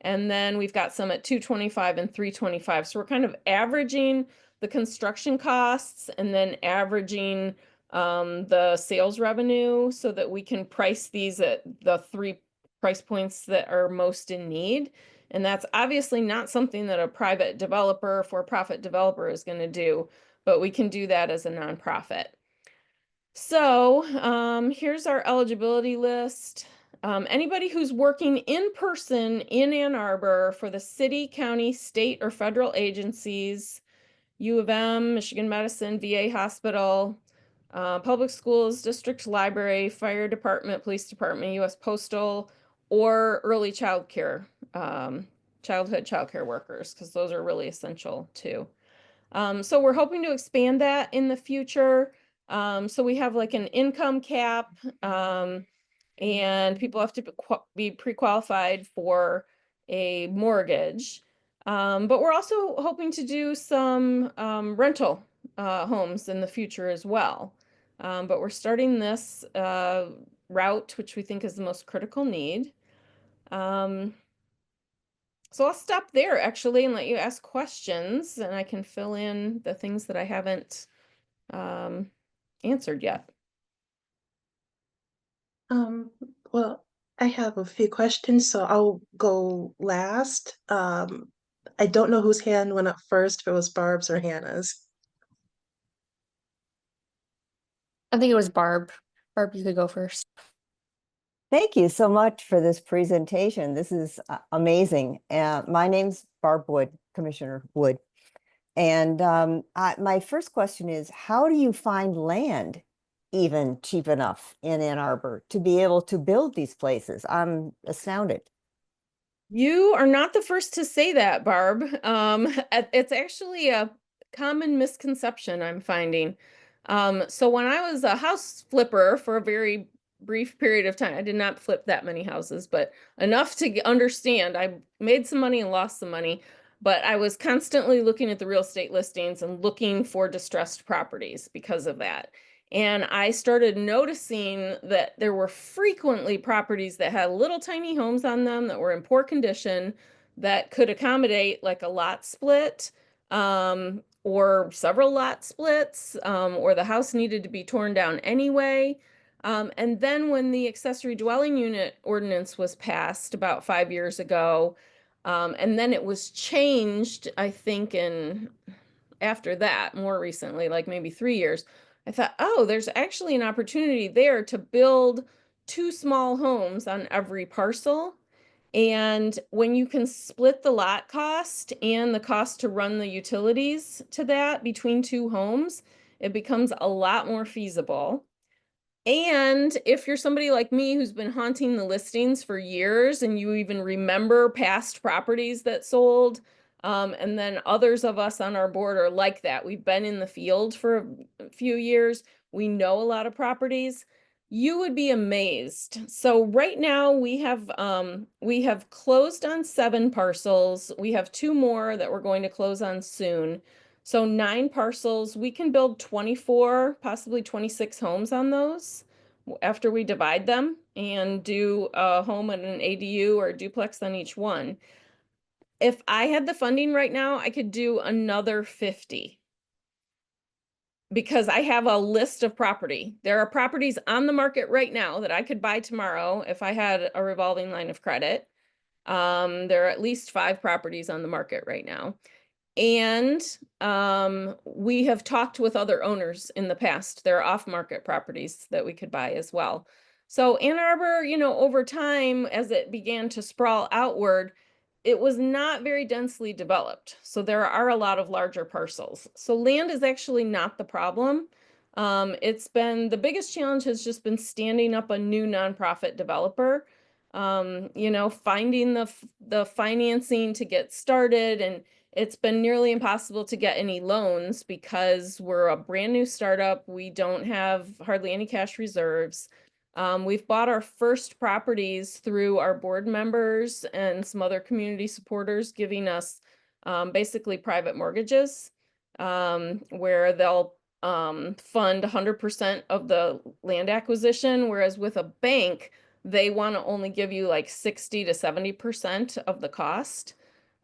And then we've got some at 225 and 325. So we're kind of averaging the construction costs and then averaging the sales revenue so that we can price these at the 3 price points that are most in need. And that's obviously not something that a private developer, for-profit developer is going to do, but we can do that as a nonprofit. So here's our eligibility list. Anybody who's working in person in Ann Arbor for the city, county, state, or federal agencies, U of M, Michigan Medicine, VA Hospital, public schools, district library, fire department, police department, U.S. Postal, or early childcare, childhood childcare workers, because those are really essential too. So we're hoping to expand that in the future. So we have like an income cap, and people have to be pre-qualified for a mortgage. But we're also hoping to do some rental homes in the future as well. But we're starting this route, which we think is the most critical need. So I'll stop there actually and let you ask questions, and I can fill in the things that I haven't answered yet. Well, I have a few questions, so I'll go last. I don't know whose hand went up first, if it was Barb's or Hannah's. I think it was Barb. Barb, you could go first. Thank you so much for this presentation. This is amazing. My name's Barb Wood, Commissioner Wood. And my first question is, how do you find land even cheap enough in Ann Arbor to be able to build these places? I'm astounded. You are not the first to say that, Barb. It's actually a common misconception I'm finding. So when I was a house flipper for a very brief period of time, I did not flip that many houses, but enough to understand. I made some money and lost some money, but I was constantly looking at the real estate listings and looking for distressed properties because of that. And I started noticing that there were frequently properties that had little tiny homes on them that were in poor condition that could accommodate like a lot split, or several lot splits, or the house needed to be torn down anyway. And then when the accessory dwelling unit ordinance was passed about 5 years ago, and then it was changed, I think after that, more recently, like maybe 3 years, I thought, oh, there's actually an opportunity there to build 2 small homes on every parcel. And when you can split the lot cost and the cost to run the utilities to that between 2 homes, it becomes a lot more feasible. And if you're somebody like me who's been haunting the listings for years and you even remember past properties that sold, and then others of us on our board are like that. We've been in the field for a few years. We know a lot of properties. You would be amazed. So right now we have closed on 7 parcels. We have 2 more that we're going to close on soon. So 9 parcels, we can build 24, possibly 26 homes on those after we divide them and do a home and an ADU or a duplex on each one. If I had the funding right now, I could do another 50 because I have a list of property. There are properties on the market right now that I could buy tomorrow if I had a revolving line of credit. There are at least 5 properties on the market right now. And we have talked with other owners in the past. There are off-market properties that we could buy as well. So Ann Arbor, over time, as it began to sprawl outward, it was not very densely developed. So there are a lot of larger parcels. So land is actually not the problem. The biggest challenge has just been standing up a new nonprofit developer, finding the financing to get started, and it's been nearly impossible to get any loans because we're a brand new startup. We don't have hardly any cash reserves. We've bought our first properties through our board members and some other community supporters giving us basically private mortgages where they'll fund 100% of the land acquisition, whereas with a bank, they want to only give you like 60 to 70% of the cost.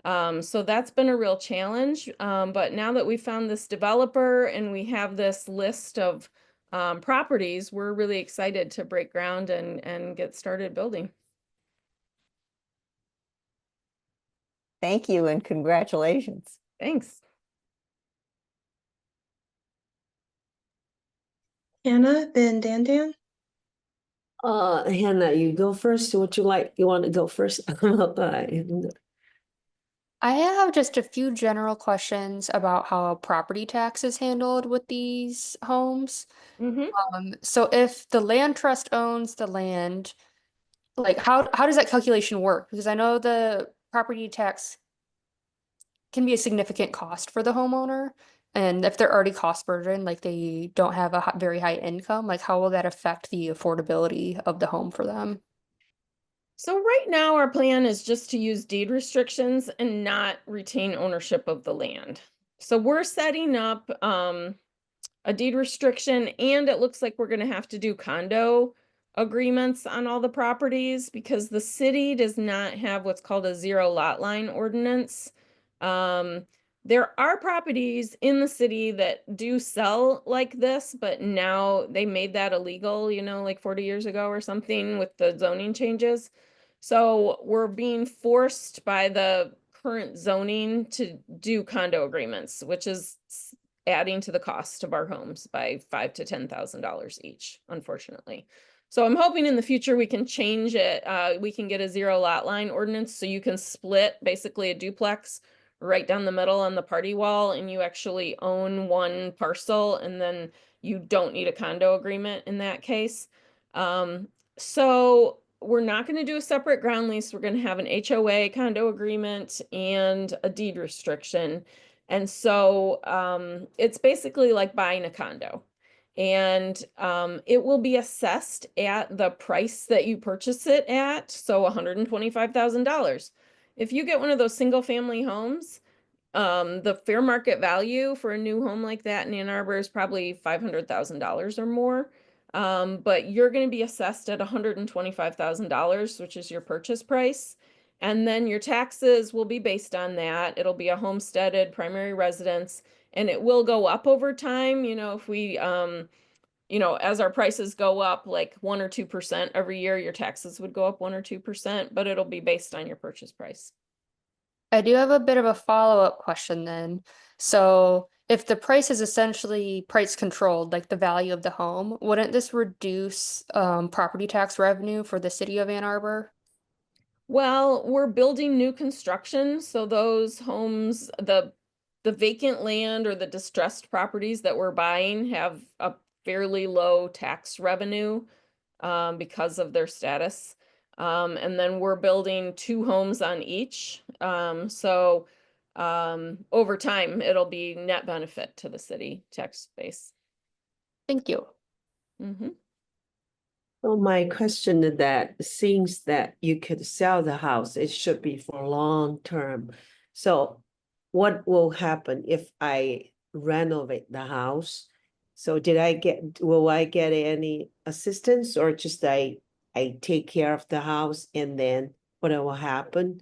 So that's been a real challenge. But now that we found this developer and we have this list of properties, we're really excited to break ground and get started building. Thank you and congratulations. Thanks. Hannah, then Dan. Hannah, you go first. Would you like, you want to go first? I have just a few general questions about how property tax is handled with these homes. So if the land trust owns the land, like how does that calculation work? Because I know the property tax can be a significant cost for the homeowner. And if they're already cost burdened, like they don't have a very high income, like how will that affect the affordability of the home for them? So right now our plan is just to use deed restrictions and not retain ownership of the land. So we're setting up a deed restriction, and it looks like we're going to have to do condo agreements on all the properties because the city does not have what's called a zero lot line ordinance. There are properties in the city that do sell like this, but now they made that illegal, you know, like 40 years ago or something with the zoning changes. So we're being forced by the current zoning to do condo agreements, which is adding to the cost of our homes by $5,000 to $10,000 each, unfortunately. So I'm hoping in the future we can change it. We can get a zero lot line ordinance so you can split basically a duplex right down the middle on the party wall and you actually own one parcel and then you don't need a condo agreement in that case. So we're not going to do a separate ground lease. We're going to have an HOA condo agreement and a deed restriction. And so it's basically like buying a condo. And it will be assessed at the price that you purchase it at, so $125,000. If you get one of those single family homes, the fair market value for a new home like that in Ann Arbor is probably $500,000 or more. But you're going to be assessed at $125,000, which is your purchase price. And then your taxes will be based on that. It'll be a homesteaded primary residence, and it will go up over time. You know, if we, you know, as our prices go up like 1 or 2% every year, your taxes would go up 1 or 2%, but it'll be based on your purchase price. I do have a bit of a follow-up question then. So if the price is essentially price controlled, like the value of the home, wouldn't this reduce property tax revenue for the city of Ann Arbor? Well, we're building new construction, so those homes, the vacant land or the distressed properties that we're buying have a fairly low tax revenue because of their status. And then we're building 2 homes on each. So over time, it'll be net benefit to the city tax base. Thank you. Well, my question is that seems that you could sell the house, it should be for long term. So what will happen if I renovate the house? So will I get any assistance or just I take care of the house and then what will happen?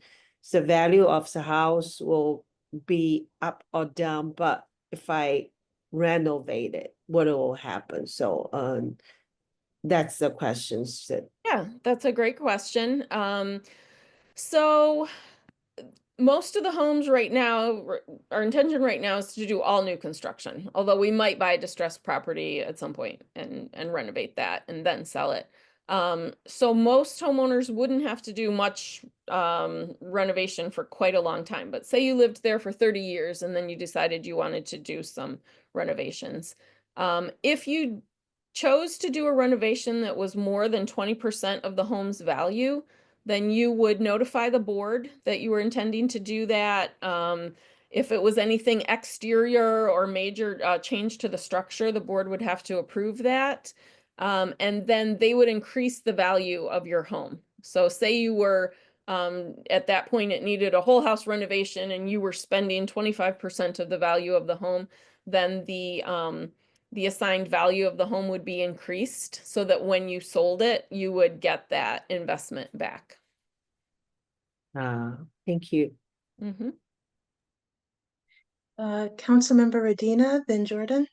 The value of the house will be up or down, but if I renovate it, what will happen? So, that's the questions that. Yeah, that's a great question. So most of the homes right now, our intention right now is to do all new construction, although we might buy distressed property at some point and renovate that and then sell it. So most homeowners wouldn't have to do much renovation for quite a long time. But say you lived there for 30 years and then you decided you wanted to do some renovations. If you chose to do a renovation that was more than 20% of the home's value, then you would notify the board that you were intending to do that. If it was anything exterior or major change to the structure, the board would have to approve that. And then they would increase the value of your home. So say you were, at that point, it needed a whole house renovation and you were spending 25% of the value of the home, then the assigned value of the home would be increased so that when you sold it, you would get that investment back. Thank you. Mhm. Councilmember Adina, then Jordan.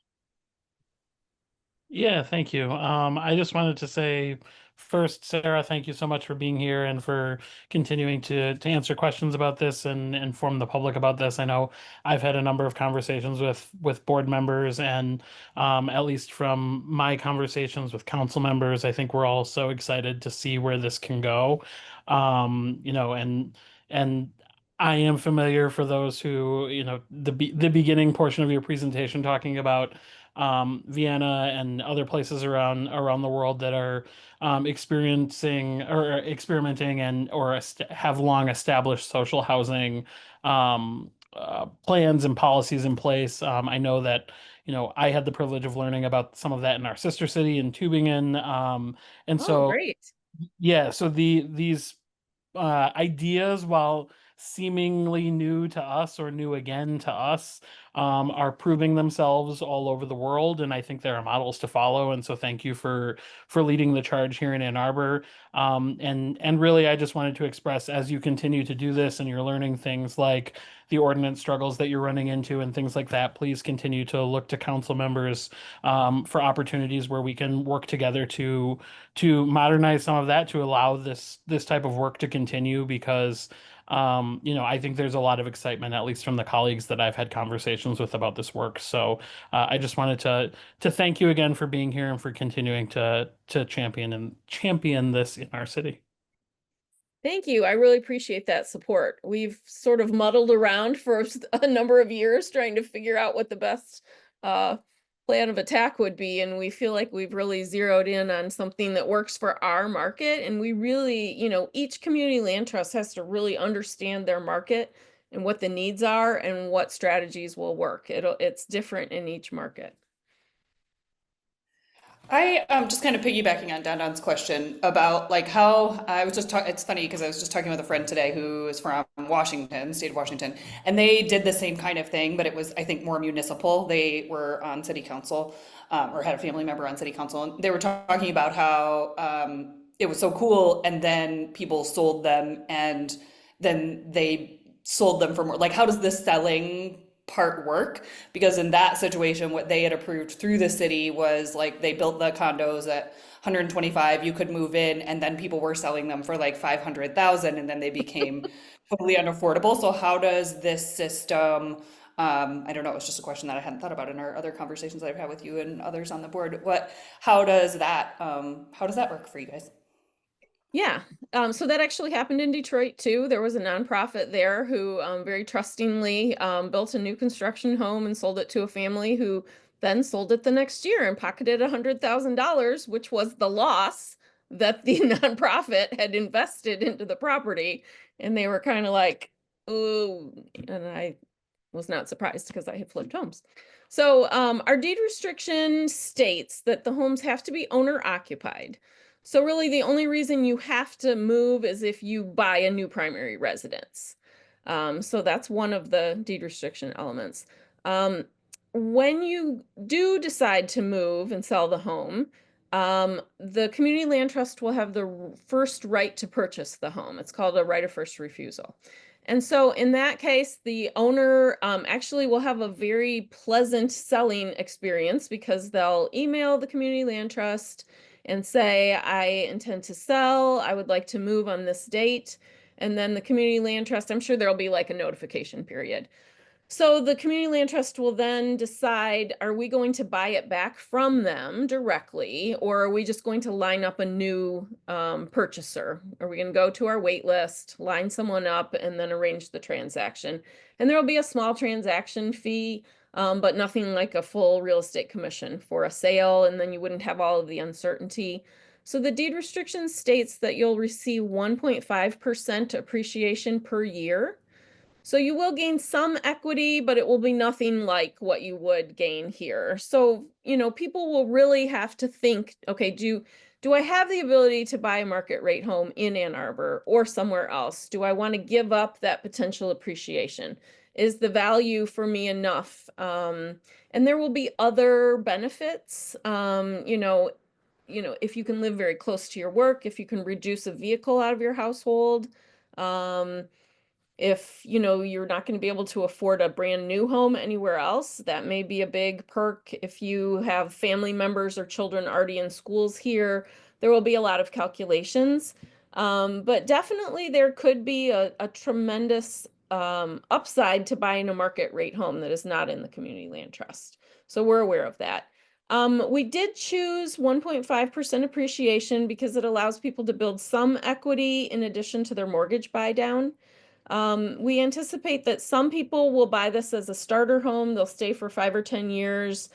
Yeah, thank you. I just wanted to say first, Sarah, thank you so much for being here and for continuing to answer questions about this and inform the public about this. I know I've had a number of conversations with board members, and at least from my conversations with council members, I think we're all so excited to see where this can go. And I am familiar, for those who, the beginning portion of your presentation talking about Vienna and other places around the world that are experiencing or experimenting and or have long established social housing plans and policies in place. I know that I had the privilege of learning about some of that in our sister city in Tübingen, and Oh, so great. yeah, so these ideas, while seemingly new to us or new again to us, are proving themselves all over the world, and I think there are models to follow. And so, thank you for leading the charge here in Ann Arbor. And really, I just wanted to express, as you continue to do this and you're learning things like the ordinance struggles that you're running into and things like that, please continue to look to council members for opportunities where we can work together to modernize some of that, to allow this type of work to continue, because I think there's a lot of excitement, at least from the colleagues that I've had conversations with about this work. So I just wanted to thank you again for being here and for continuing to champion this in our city. Thank you. I really appreciate that support. We've sort of muddled around for a number of years trying to figure out what the best plan of attack would be, and we feel like we've really zeroed in on something that works for our market. And we really, each community land trust has to really understand their market and what the needs are and what strategies will work. It's different in each market. I just kind of piggybacking on Don's question about like how I was just talking. It's funny because I was just talking with a friend today who is from Washington, state of Washington, and they did the same kind of thing, but it was, I think, more municipal. They were on city council, or had a family member on city council, and they were talking about how it was so cool, and then people sold them, and then they sold them for more. Like, how does this selling part work? Because in that situation, what they had approved through the city was like they built the condos at 125, you could move in, and then people were selling them for like 500,000, and then they became totally unaffordable. So how does this system, I don't know, it's just a question that I hadn't thought about in our other conversations that I've had with you and others on the board. How does that work for you guys? Yeah, so that actually happened in Detroit too. There was a nonprofit there who very trustingly built a new construction home and sold it to a family who then sold it the next year and pocketed $100,000, which was the loss that the nonprofit had invested into the property. And they were kind of like, oh, and I was not surprised because I had flipped homes. So our deed restriction states that the homes have to be owner occupied. So really the only reason you have to move is if you buy a new primary residence. So that's one of the deed restriction elements. When you do decide to move and sell the home, the community land trust will have the first right to purchase the home. It's called a right of first refusal. And so in that case, the owner actually will have a very pleasant selling experience because they'll email the community land trust and say, I intend to sell, I would like to move on this date. And then the community land trust, I'm sure there'll be like a notification period. So the community land trust will then decide, are we going to buy it back from them directly, or are we just going to line up a new purchaser? Are we going to go to our wait list, line someone up, and then arrange the transaction? And there will be a small transaction fee, but nothing like a full real estate commission for a sale, and then you wouldn't have all of the uncertainty. So the deed restriction states that you'll receive 1.5% appreciation per year. So you will gain some equity, but it will be nothing like what you would gain here. So, people will really have to think, okay, do I have the ability to buy a market rate home in Ann Arbor or somewhere else? Do I want to give up that potential appreciation? Is the value for me enough? And there will be other benefits. If you can live very close to your work, if you can reduce a vehicle out of your household, if you're not going to be able to afford a brand new home anywhere else, that may be a big perk. If you have family members or children already in schools here, there will be a lot of calculations. But definitely there could be a tremendous upside to buying a market rate home that is not in the community land trust. So we're aware of that. We did choose 1.5% appreciation because it allows people to build some equity in addition to their mortgage buy down. We anticipate that some people will buy this as a starter home. They'll stay for 5 or 10 years,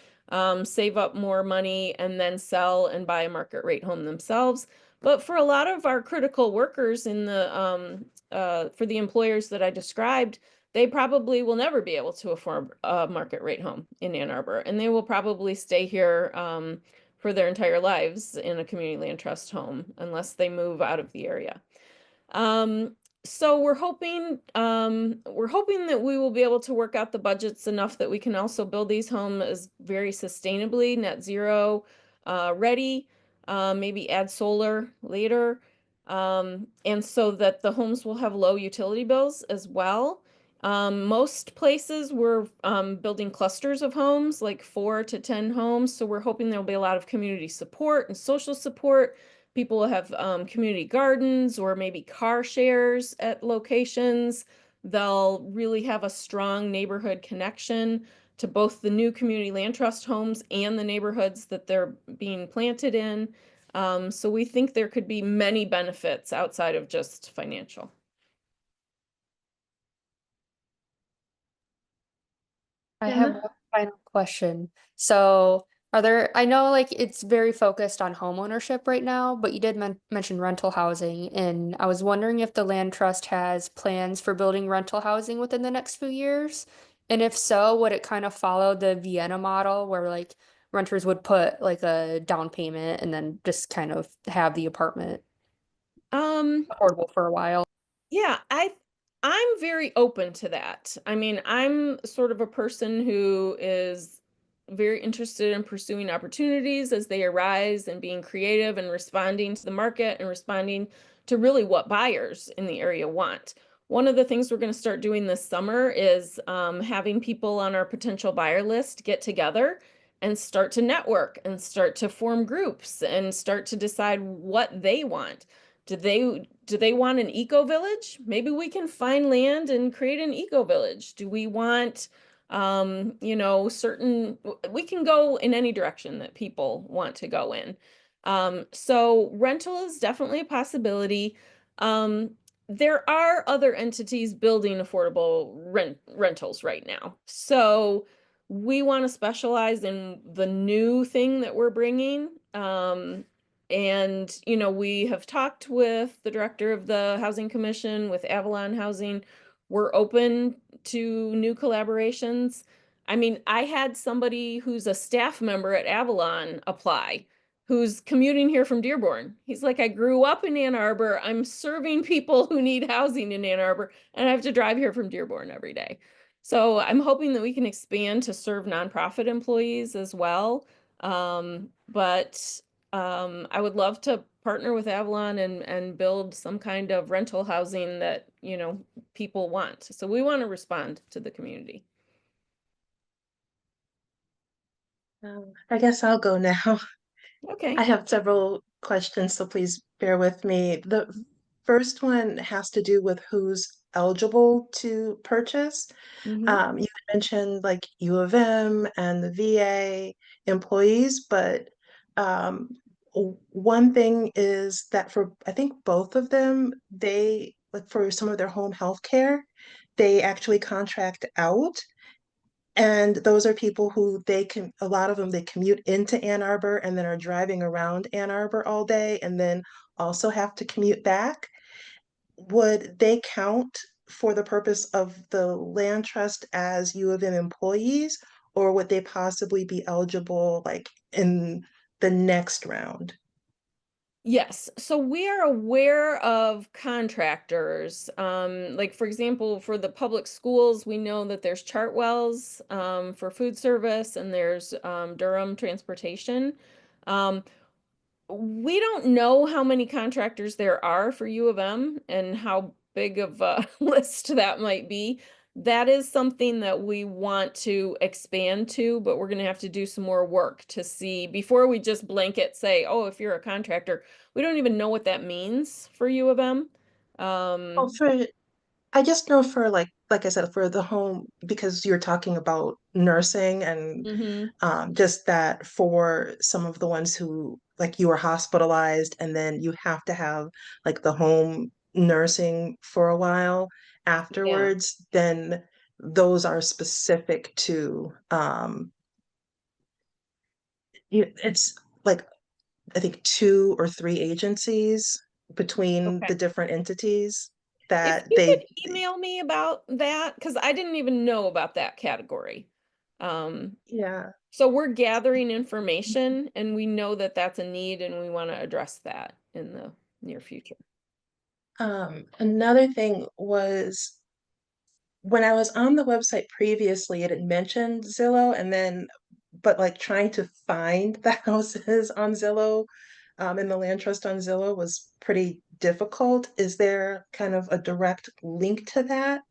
save up more money, and then sell and buy a market rate home themselves. But for a lot of our critical workers for the employers that I described, they probably will never be able to afford a market rate home in Ann Arbor, and they will probably stay here for their entire lives in a community land trust home unless they move out of the area. So we're hoping that we will be able to work out the budgets enough that we can also build these homes very sustainably, net zero ready, maybe add solar later, and so that the homes will have low utility bills as well. Most places we're building clusters of homes, like 4 to 10 homes, so we're hoping there'll be a lot of community support and social support. People will have community gardens or maybe car shares at locations. They'll really have a strong neighborhood connection to both the new community land trust homes and the neighborhoods that they're being planted in. So we think there could be many benefits outside of just financial. I Anna? have one final question. So, I know like it's very focused on home ownership right now, but you did mention rental housing, and I was wondering if the land trust has plans for building rental housing within the next few years. And if so, would it kind of follow the Vienna model where like renters would put like a down payment and then just kind of have the apartment affordable for a while? Yeah, I'm very open to that. I mean, I'm sort of a person who is very interested in pursuing opportunities as they arise and being creative and responding to the market and responding to really what buyers in the area want. One of the things we're going to start doing this summer is having people on our potential buyer list get together and start to network and start to form groups and start to decide what they want. Do they want an eco village? Maybe we can find land and create an eco village. Do we want we can go in any direction that people want to go in. So rental is definitely a possibility. There are other entities building affordable rentals right now. So we want to specialize in the new thing that we're bringing. And, we have talked with the director of the Housing Commission, with Avalon Housing. We're open to new collaborations. I mean, I had somebody who's a staff member at Avalon apply, who's commuting here from Dearborn. He's like, I grew up in Ann Arbor. I'm serving people who need housing in Ann Arbor, and I have to drive here from Dearborn every day. So I'm hoping that we can expand to serve nonprofit employees as well. But I would love to partner with Avalon and build some kind of rental housing that, people want. So we want to respond to the community. I guess I'll go now. Okay. I have several questions, so please bear with me. The first one has to do with who's eligible to purchase. Mhm. You mentioned like U of M and the VA employees, but one thing is that for I think both of them, they like for some of their home health care, they actually contract out. And those are people who a lot of them, they commute into Ann Arbor and then are driving around Ann Arbor all day and then also have to commute back. Would they count for the purpose of the land trust as U of M employees, or would they possibly be eligible like in the next round? Yes, so we are aware of contractors. Like for example, for the public schools, we know that there's Chartwells for food service, and there's Durham Transportation. Um, we don't know how many contractors there are for U of M and how big of a list that might be. That is something that we want to expand to, but we're going to have to do some more work to see before we just blanket say, oh, if you're a contractor, we don't even know what that means for U of M. Oh, for I just know for like I said, for the home, because you're talking about nursing and Mhm. just that for some of the ones who like you are hospitalized and then you have to have like the home nursing for a while Yeah. afterwards, then those are specific to it's like I think two or three agencies between Okay. the different entities If that you could they email me about that, because I didn't even know about that category. yeah. So we're gathering information and we know that that's a need and we want to address that in the near future. Another thing was when I was on the website previously, it had mentioned Zillow and then, but like trying to find the houses on Zillow, and the land trust on Zillow was pretty difficult. Is there kind of a direct link to that?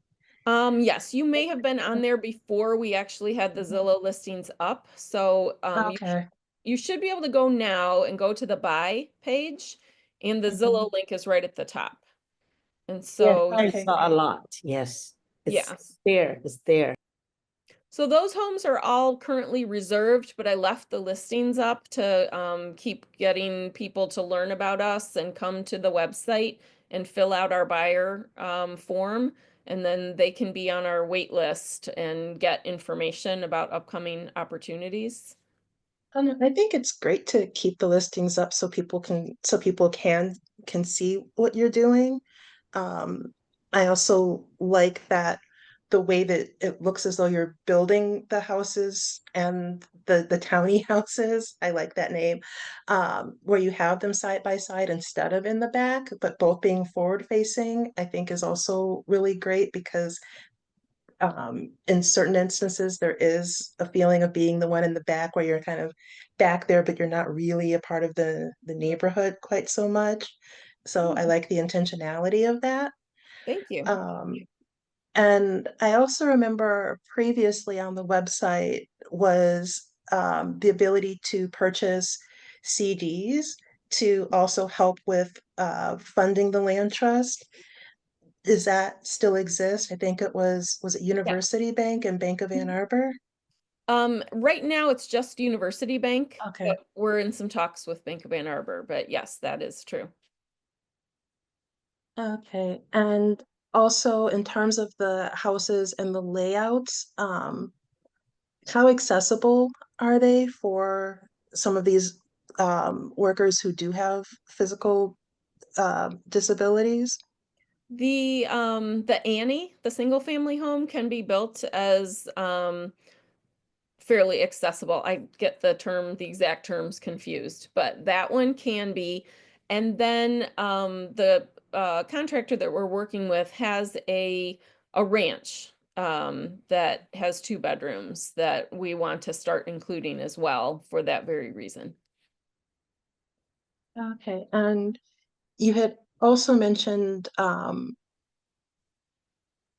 Yes, you may have been on there before we actually had the Zillow listings up. So Okay. you should be able to go now and go to the buy page, and the Mhm. Zillow link is right at the top. And Yes, so I Okay, saw a great. lot. Yes, it's yes. there, it's there. So those homes are all currently reserved, but I left the listings up to keep getting people to learn about us and come to the website and fill out our buyer form. And then they can be on our wait list and get information about upcoming opportunities. No, I think it's great to keep the listings up so people can see what you're doing. Um, I also like that the way that it looks as though you're building the houses and the towny houses. I like that name. Where you have them side by side instead of in the back, but both being forward facing, I think is also really great because in certain instances, there is a feeling of being the one in the back where you're kind of back there, but you're not really a part of the neighborhood quite so much. So I Hmm. like the intentionality of that. Thank you. Um, and I also remember previously on the website was the ability to purchase CDs to also help with funding the land trust. Does that still exist? I think was it Yes. University Bank and Bank of Ann Arbor? Right now it's just University Bank, Okay. but we're in some talks with Bank of Ann Arbor, but yes, that is true. Okay. And also in terms of the houses and the layouts, how accessible are they for some of these workers who do have physical disabilities? The Annie, the single family home can be built as fairly accessible. I get the exact terms confused, but that one can be. And then the contractor that we're working with has a ranch that has 2 bedrooms that we want to start including as well for that very reason. Okay. And you had also mentioned,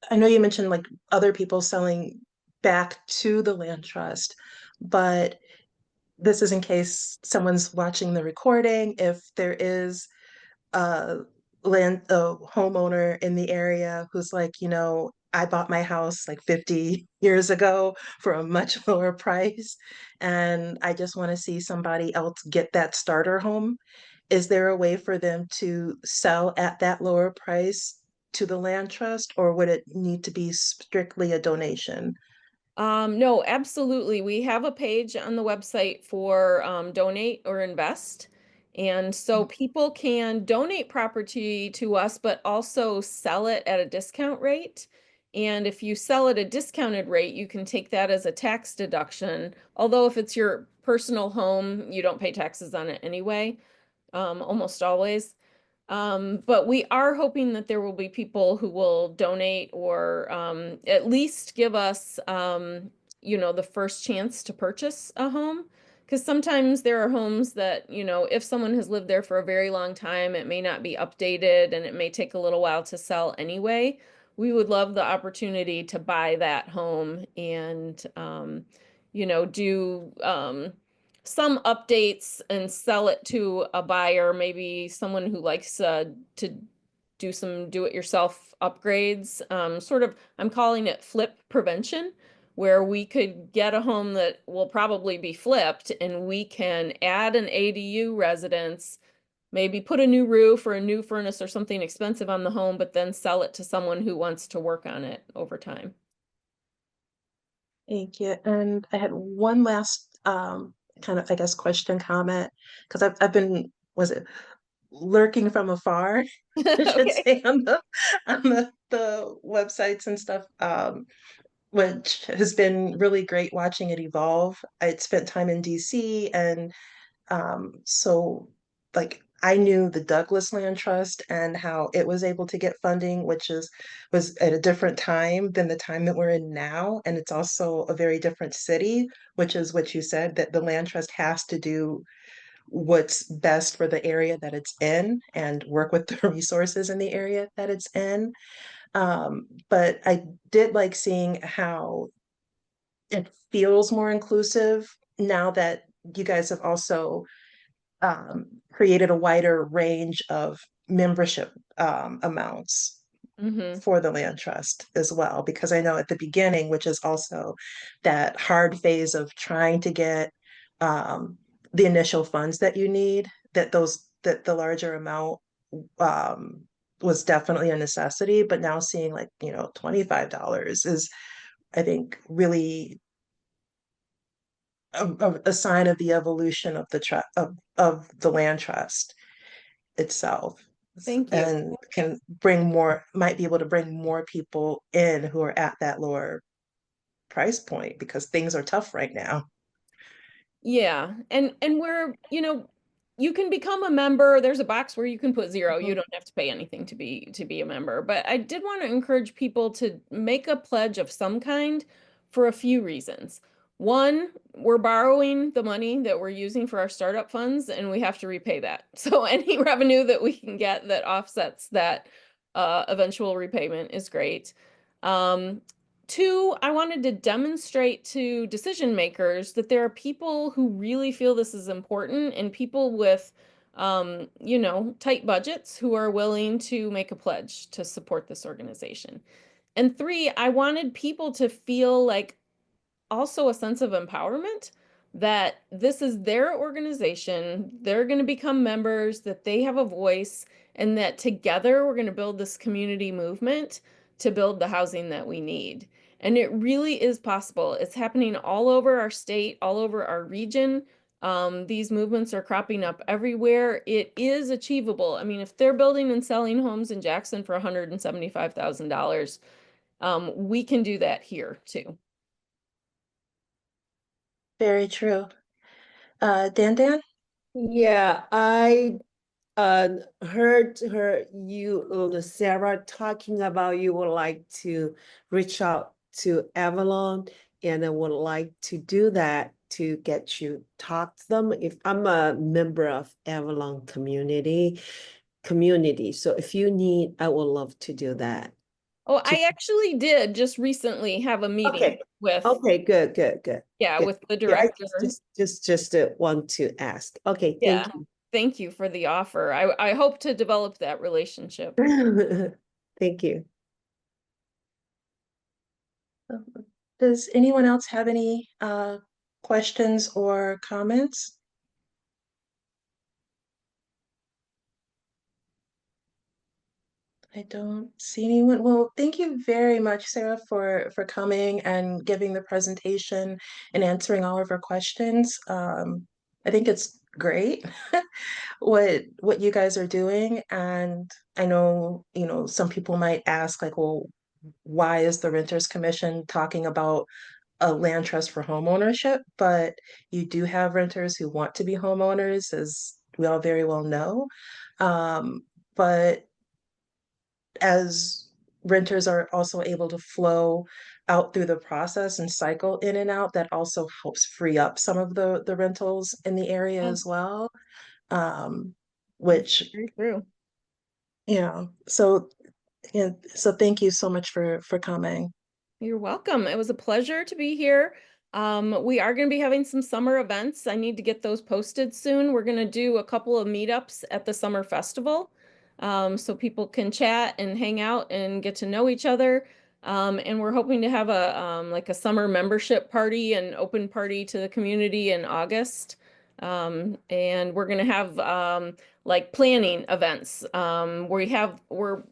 I know you mentioned like other people selling back to the land trust, but this is in case someone's watching the recording. If there is a a homeowner in the area who's like, I bought my house like 50 years ago for a much lower price, and I just want to see somebody else get that starter home. Is there a way for them to sell at that lower price to the land trust, or would it need to be strictly a donation? No, absolutely. We have a page on the website for donate or invest. And so people can donate property to us, but also sell it at a discount rate. And if you sell at a discounted rate, you can take that as a tax deduction. Although if it's your personal home, you don't pay taxes on it anyway, almost always. But we are hoping that there will be people who will donate or at least give us, the first chance to purchase a home. Because sometimes there are homes that, if someone has lived there for a very long time, it may not be updated and it may take a little while to sell anyway. We would love the opportunity to buy that home and, do some updates and sell it to a buyer, maybe someone who likes to do some do-it-yourself upgrades. I'm calling it flip prevention, where we could get a home that will probably be flipped and we can add an ADU residence, maybe put a new roof or a new furnace or something expensive on the home, but then sell it to someone who wants to work on it over time. Thank you. And I had one last kind of, I guess, question, comment, because I've been, was it lurking from afar, I should Okay. say, on the websites and stuff, which has been really great watching it evolve. I'd spent time in DC, and so like I knew the Douglas Land Trust and how it was able to get funding, which was at a different time than the time that we're in now. And it's also a very different city, which is what you said, that the land trust has to do what's best for the area that it's in and work with the resources in the area that it's in. But I did like seeing how it feels more inclusive now that you guys have also created a wider range of membership amounts Mm-hmm. for the land trust as well. Because I know at the beginning, which is also that hard phase of trying to get the initial funds that you need, that the larger amount um, was definitely a necessity. But now seeing like, $25 is, I think, really a sign of the evolution of of the land trust itself. Thank you. And might be able to bring more people in who are at that lower price point because things are tough right now. Yeah, and you can become a member. There's a box where you can put 0. You Mhm. don't have to pay anything to be a member. But I did want to encourage people to make a pledge of some kind for a few reasons. One, we're borrowing the money that we're using for our startup funds, and we have to repay that. So any revenue that we can get that offsets that eventual repayment is great. Um, Two, I wanted to demonstrate to decision makers that there are people who really feel this is important and people with, tight budgets who are willing to make a pledge to support this organization. And three, I wanted people to feel like also a sense of empowerment that this is their organization, they're going to become members, that they have a voice, and that together we're going to build this community movement to build the housing that we need. And it really is possible. It's happening all over our state, all over our region. These movements are cropping up everywhere. It is achievable. I mean, if they're building and selling homes in Jackson for $175,000, we can do that here too. Very true. Dan? Yeah, I heard Sarah talking about you would like to reach out to Avalon, and I would like to do that to get you talk to them. If I'm a member of Avalon community, so if you need, I would love to do that. Oh, I actually did just recently have a meeting Okay. with, Okay, good, good, good. yeah, Good. with the Yeah, I director. just want to ask. Okay, Yeah, thank thank you for the offer. I hope to develop that relationship. you. Thank you. Does anyone else have any questions or comments? I don't see anyone. Well, thank you very much, Sarah, for coming and giving the presentation and answering all of our questions. I think it's great what you guys are doing. And I know, some people might ask like, well, why is the Renters Commission talking about a land trust for home ownership? But you do have renters who want to be homeowners, as we all very well know. But as renters are also able to flow out through the process and cycle in and out, that also helps free up some of the rentals in the area as well. Which, Very true. so thank you so much for coming. You're welcome. It was a pleasure to be here. We are going to be having some summer events. I need to get those posted soon. We're going to do a couple of meetups at the summer festival, so people can chat and hang out and get to know each other. And we're hoping to have a like a summer membership party and open party to the community in August. And we're going to have like planning events. We're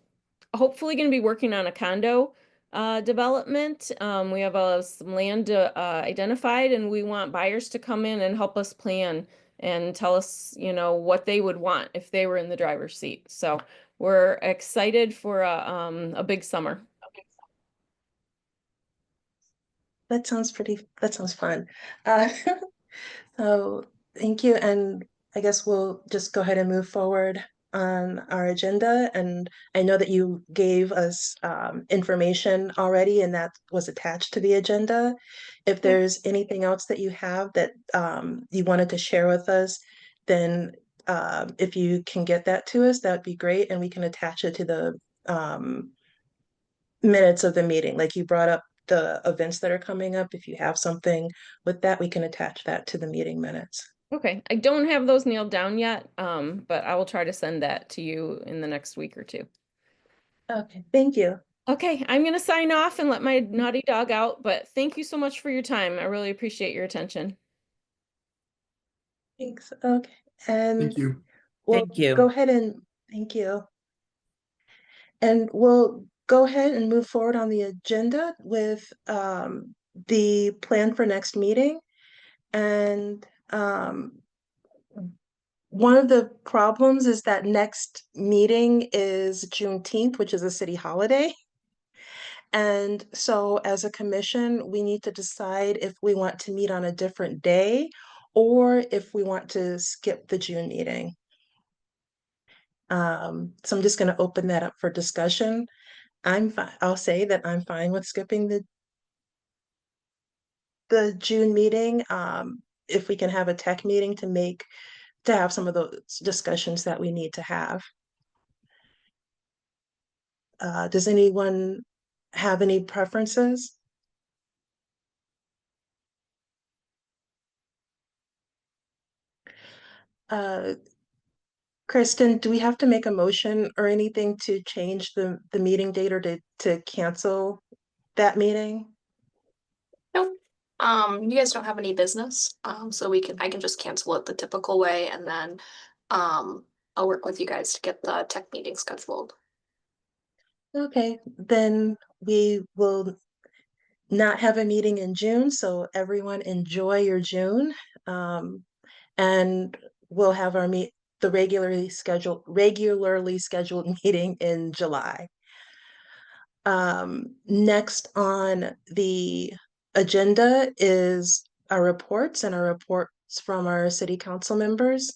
hopefully going to be working on a condo development. We have some land identified, and we want buyers to come in and help us plan and tell us, what they would want if they were in the driver's seat. So we're excited for a big summer. That sounds fun. Uh, so thank you. And I guess we'll just go ahead and move forward on our agenda. And I know that you gave us information already, and that was attached to the agenda. If there's anything else that you have that you wanted to share with us, then if you can get that to us, that would be great. And we can attach it to the minutes of the meeting. Like you brought up the events that are coming up. If you have something with that, we can attach that to the meeting minutes. Okay, I don't have those nailed down yet, but I will try to send that to you in the next week or two. Okay, thank you. Okay, I'm going to sign off and let my naughty dog out, but thank you so much for your time. I really appreciate your attention. Thanks. Okay, and Thank you. we'll Thank you. go ahead and thank you. And we'll go ahead and move forward on the agenda with the plan for next meeting. And one of the problems is that next meeting is Juneteenth, which is a city holiday. And so as a commission, we need to decide if we want to meet on a different day or if we want to skip the June meeting. So I'm just going to open that up for discussion. I'll say that I'm fine with skipping the June meeting. If we can have a tech meeting to have some of those discussions that we need to have. Does anyone have any preferences? Uh, Kristen, do we have to make a motion or anything to change the meeting date or to cancel that meeting? Nope. You guys don't have any business, so I can just cancel it the typical way, and then I'll work with you guys to get the tech meeting scheduled. Okay, then we will not have a meeting in June, so everyone enjoy your June. And we'll have the regularly scheduled meeting in July. Next on the agenda is our reports from our city council members.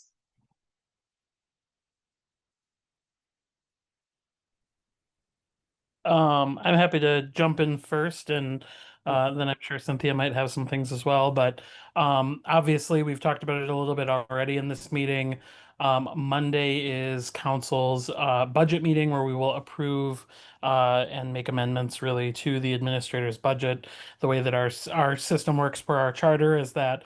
I'm happy to jump in first, and then I'm sure Cynthia might have some things as well. But obviously, we've talked about it a little bit already in this meeting. Monday is council's budget meeting where we will approve and make amendments really to the administrator's budget. The way that our system works per our charter is that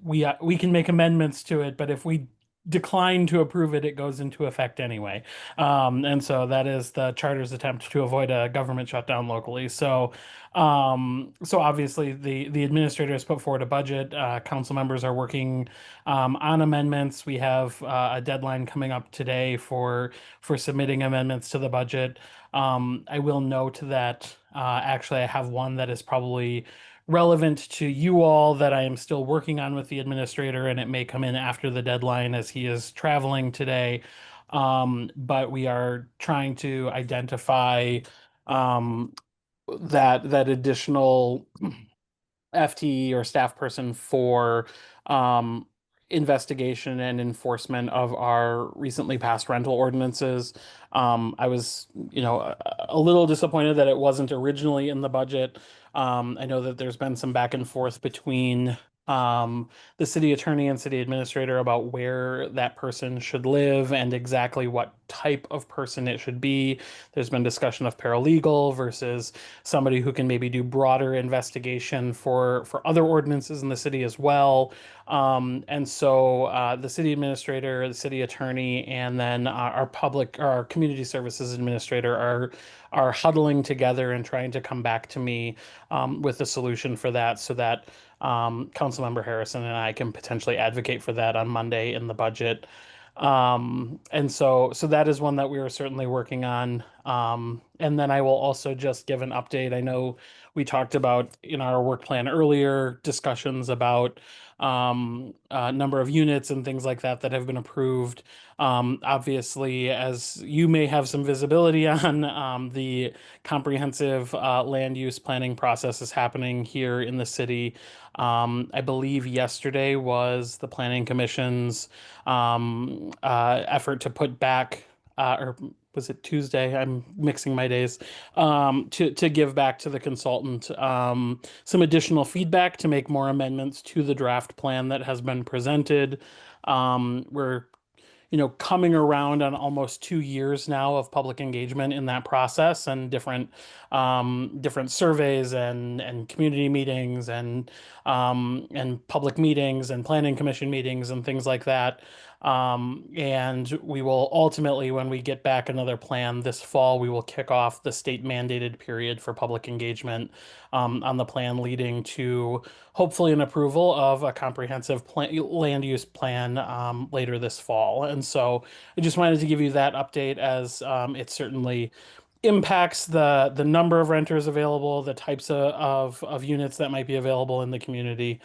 we can make amendments to it, but if we decline to approve it, it goes into effect anyway. And so that is the charter's attempt to avoid a government shutdown locally. So obviously the administrator has put forward a budget. Council members are working on amendments. We have a deadline coming up today for submitting amendments to the budget. I will note that actually I have one that is probably relevant to you all that I am still working on with the administrator, and it may come in after the deadline as he is traveling today. But we are trying to identify that additional FTE or staff person for investigation and enforcement of our recently passed rental ordinances. I was, a little disappointed that it wasn't originally in the budget. I know that there's been some back and forth between the city attorney and city administrator about where that person should live and exactly what type of person it should be. There's been discussion of paralegal versus somebody who can maybe do broader investigation for other ordinances in the city as well. And so the city administrator, the city attorney, and then our community services administrator are huddling together and trying to come back to me with a solution for that, so that Councilmember Harrison and I can potentially advocate for that on Monday in the budget. And so that is one that we are certainly working on. And then I will also just give an update. I know we talked about in our work plan earlier discussions about number of units and things like that have been approved. Obviously, as you may have some visibility on, the comprehensive land use planning process is happening here in the city. I believe yesterday was the Planning Commission's effort to put back, or was it Tuesday? I'm mixing my days. To give back to the consultant some additional feedback to make more amendments to the draft plan that has been presented. We're coming around on almost 2 years now of public engagement in that process, and different surveys and community meetings and public meetings and planning commission meetings and things like that. And we will ultimately, when we get back another plan this fall, we will kick off the state mandated period for public engagement on the plan, leading to hopefully an approval of a comprehensive land use plan later this fall. And so I just wanted to give you that update, as it certainly impacts the number of renters available, the types of units that might be available in the community.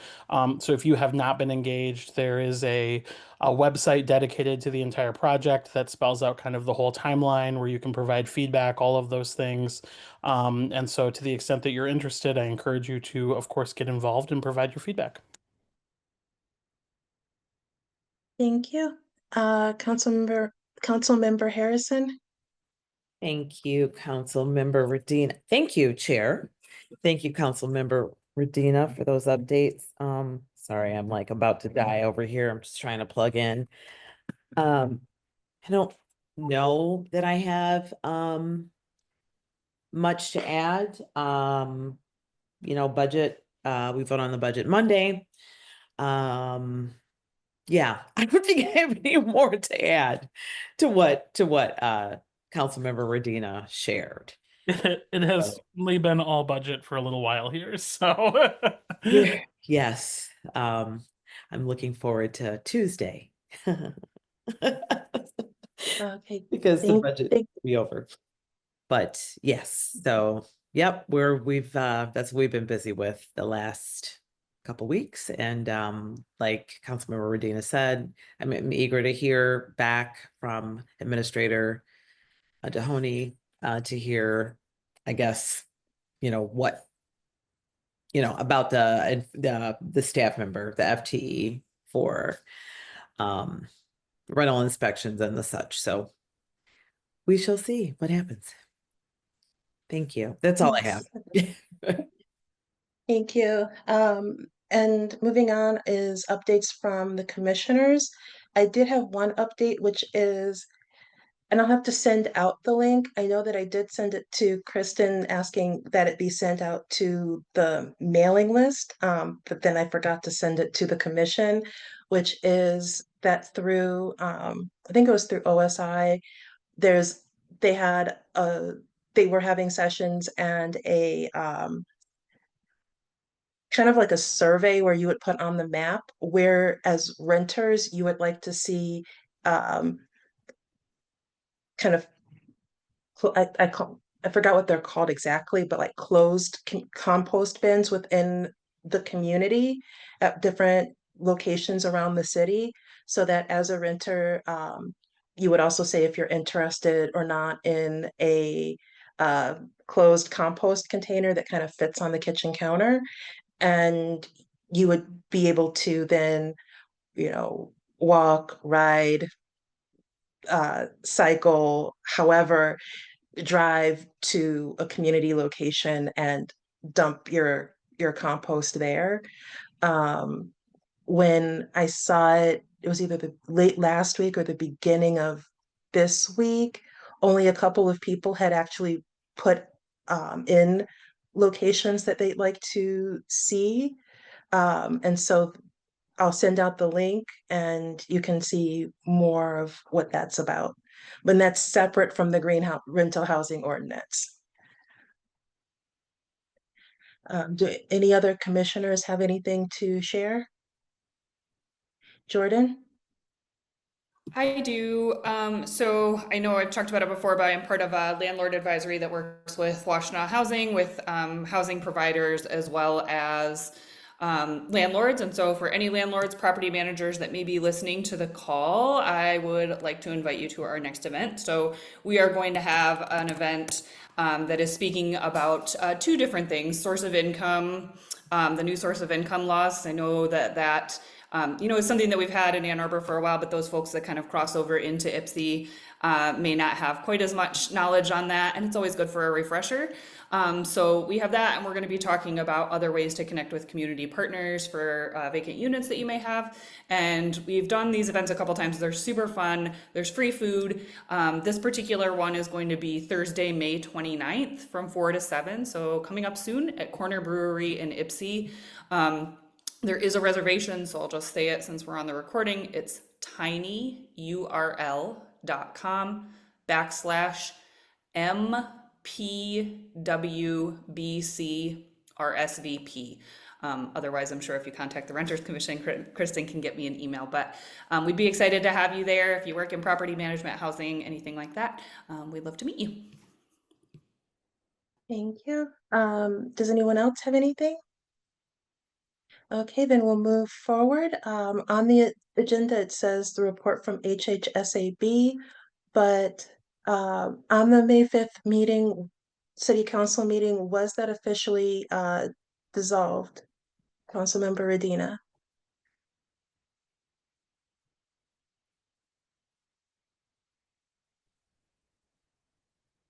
So if you have not been engaged, there is a website dedicated to the entire project that spells out kind of the whole timeline where you can provide feedback, all of those things. And so to the extent that you're interested, I encourage you to, of course, get involved and provide your feedback. Thank you. Councilmember Harrison. Thank you, Councilmember Radina. Thank you, Chair. Thank you, Councilmember Radina, for those updates. Sorry, I'm like about to die over here. I'm just trying to plug in. I don't know that I have much to add. Budget, we vote on the budget Monday. Yeah, I don't think I have any more to add to what Councilmember Radina shared. It has only been all budget for a little while here, so Yeah, yes. I'm looking forward to Tuesday. Okay. Because the budget will thank- be over. But yes, so yep, we've that's what we've been busy with the last couple weeks. And like Councilmember Radina said, I'm eager to hear back from Administrator Dahoney to hear, I guess, what about the staff member, the FTE for rental inspections and the such. So we shall see what happens. Thank you. That's all I have. Thank you. And moving on is updates from the commissioners. I did have one update, which is, and I'll have to send out the link. I know that I did send it to Kristen asking that it be sent out to the mailing list, but then I forgot to send it to the commission, which is that through, I think it was through OSI, they were having sessions and a, kind of like a survey where you would put on the map where, as renters, you would like to see kind of, I call I forgot what they're called exactly, but like closed compost bins within the community at different locations around the city. So that as a renter, you would also say if you're interested or not in a closed compost container that kind of fits on the kitchen counter. And you would be able to then, walk, ride, cycle, however, drive to a community location and dump your compost there. Um, when I saw it, it was either the late last week or the beginning of this week. Only a couple of people had actually put in locations that they'd like to see. And so I'll send out the link and you can see more of what that's about. But that's separate from the rental housing ordinance. Do any other commissioners have anything to share? Jordan? I do. So I know I've talked about it before, but I'm part of a landlord advisory that works with Washtenaw Housing, with housing providers as well as landlords. And so for any landlords, property managers that may be listening to the call, I would like to invite you to our next event. So we are going to have an event that is speaking about two different things: source of income, the new source of income laws. I know that is something that we've had in Ann Arbor for a while, but those folks that kind of cross over into IPSI may not have quite as much knowledge on that, and it's always good for a refresher. So we have that, and we're going to be talking about other ways to connect with community partners for vacant units that you may have. And we've done these events a couple times. They're super fun. There's free food. This particular one is going to be Thursday, May 29th from 4 to 7. So coming up soon at Corner Brewery in IPSI. There is a reservation, so I'll just say it since we're on the recording. It's tinyurl.com/MPWBCRSVP. Otherwise, I'm sure if you contact the Renters Commission, Kristen can get me an email. But we'd be excited to have you there. If you work in property management, housing, anything like that, we'd love to meet you. Thank you. Does anyone else have anything? Okay, then we'll move forward. On the agenda, it says the report from HHSAB, but on the May 5th meeting, city council meeting, was that officially dissolved? Councilmember Radina?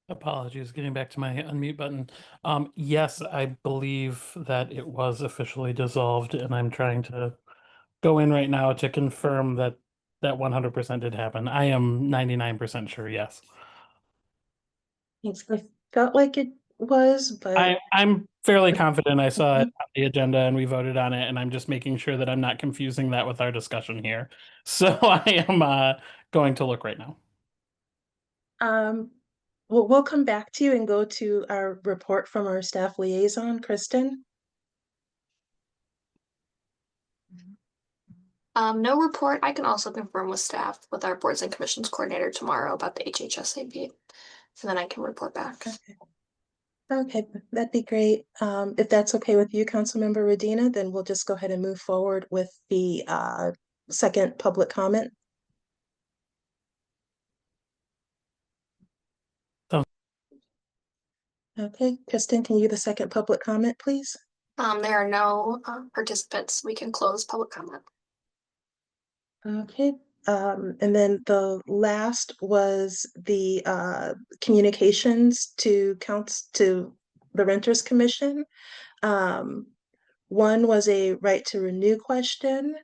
Apologies, getting back to my unmute button. Yes, I believe that it was officially dissolved, and I'm trying to go in right now to confirm that 100% did happen. I am 99% sure, yes. Thanks. I felt like it was, but I'm fairly confident I saw it on the agenda and we voted on it, and I'm just making sure that I'm not confusing that with our discussion here. So I am going to look right now. well, we'll come back to you and go to our report from our staff liaison, Kristen. No report. I can also confirm with staff with our boards and commissions coordinator tomorrow about the HHSAB. So then I can report back. Okay, that'd be great. If that's okay with you, Councilmember Radina, then we'll just go ahead and move forward with the second public comment. Okay, Kristen, can you give the second public comment, please? There are no participants. We can close public comment. Okay, and then the last was the communications to the Renters Commission. One was a right to renew question,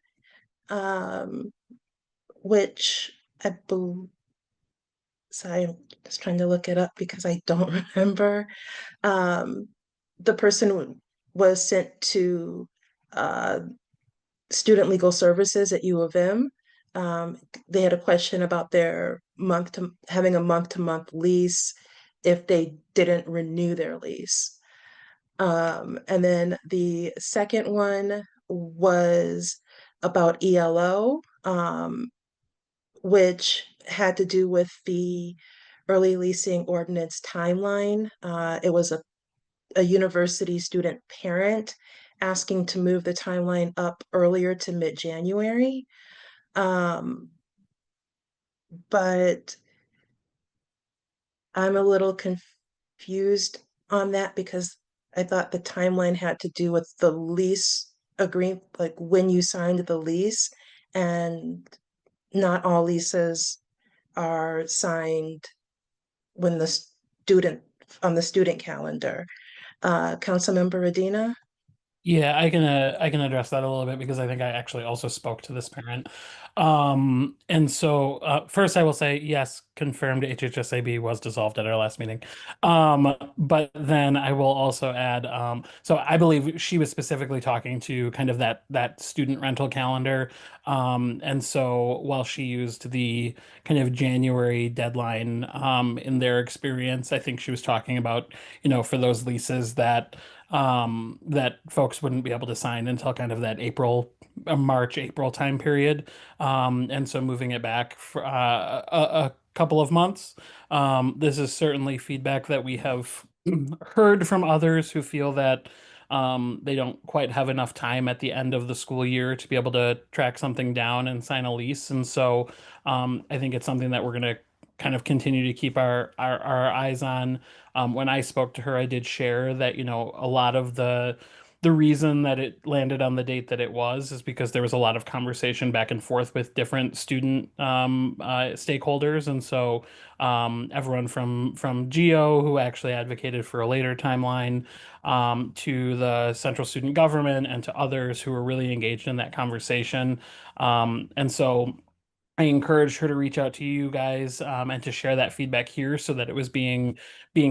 which I believe, sorry, I'm just trying to look it up because I don't remember. The person was sent to Student Legal Services at U of M. They had a question about their having a month-to-month lease if they didn't renew their lease. And then the second one was about ELO, which had to do with the early leasing ordinance timeline. It was a university student parent asking to move the timeline up earlier to mid-January. But I'm a little confused on that because I thought the timeline had to do with the lease agreement, like when you signed the lease, and not all leases are signed when the student on the student calendar. Councilmember Adina? Yeah, I can address that a little bit because I think I actually also spoke to this parent. And so first I will say yes, confirmed HHSAB was dissolved at our last meeting. But then I will also add so I believe she was specifically talking to kind of that student rental calendar. And so while she used the kind of January deadline in their experience, I think she was talking about, for those leases that folks wouldn't be able to sign until kind of that March, April time period. And so moving it back for a couple of months. This is certainly feedback that we have heard from others who feel that they don't quite have enough time at the end of the school year to be able to track something down and sign a lease. And so I think it's something that we're going to kind of continue to keep our eyes on. When I spoke to her, I did share that, a lot of the reason that it landed on the date that it was is because there was a lot of conversation back and forth with different student stakeholders. And so everyone from GEO, who actually advocated for a later timeline, to the central student government and to others who were really engaged in that conversation. And so I encouraged her to reach out to you guys and to share that feedback here so that it was being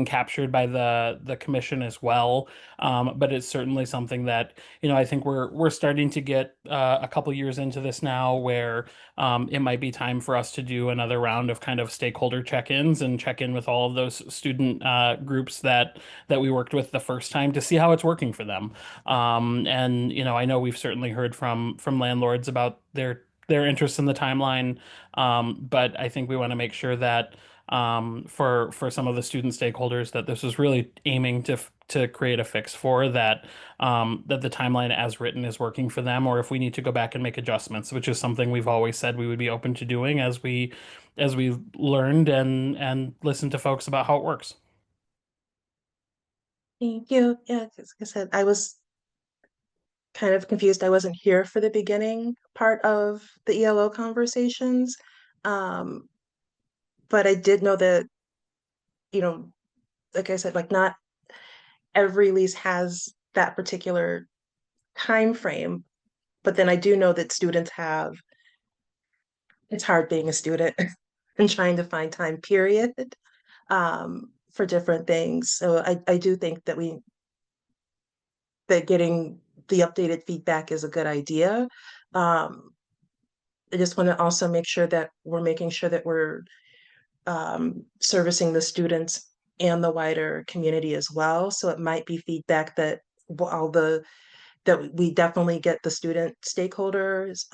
captured by the commission as well. But it's certainly something that, I think we're starting to get a couple years into this now where it might be time for us to do another round of kind of stakeholder check-ins and check in with all of those student groups that we worked with the first time to see how it's working for them. And I know we've certainly heard from landlords about their interest in the timeline. But I think we want to make sure that for some of the student stakeholders that this is really aiming to create a fix for that that the timeline as written is working for them, or if we need to go back and make adjustments, which is something we've always said we would be open to doing as we learned and listened to folks about how it works. Thank you. Yeah, like I said, I was kind of confused. I wasn't here for the beginning part of the ELO conversations. Um, but I did know that, you know, like I said, like not every lease has that particular time frame. But then I do know that students have, it's hard being a student and trying to find time, period, for different things. So I do think that that getting the updated feedback is a good idea. Um, I just want to also make sure that we're making sure that we're servicing the students and the wider community as well. So it might be feedback that that we definitely get the student stakeholders,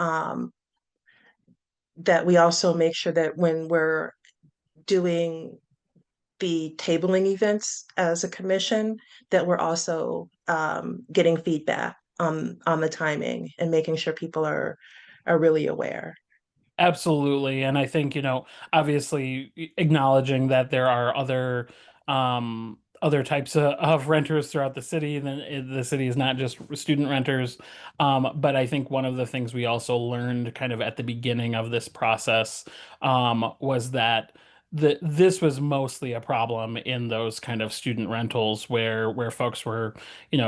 that we also make sure that when we're doing the tabling events as a commission, that we're also getting feedback on the timing and making sure people are really aware. Absolutely. And I think, obviously acknowledging that there are other types of renters throughout the city, and then the city is not just student renters. But I think one of the things we also learned kind of at the beginning of this process was that this was mostly a problem in those kind of student rentals where folks were,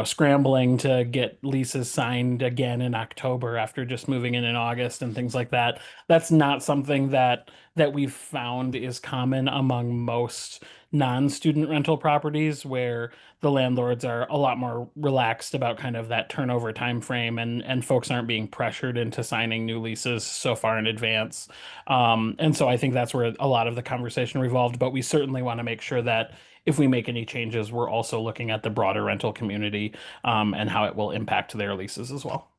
scrambling to get leases signed again in October after just moving in August and things like that. That's not something that we've found is common among most non-student rental properties, where the landlords are a lot more relaxed about kind of that turnover time frame, and folks aren't being pressured into signing new leases so far in advance. And so I think that's where a lot of the conversation revolved, but we certainly want to make sure that if we make any changes, we're also looking at the broader rental community and how it will impact their leases as well.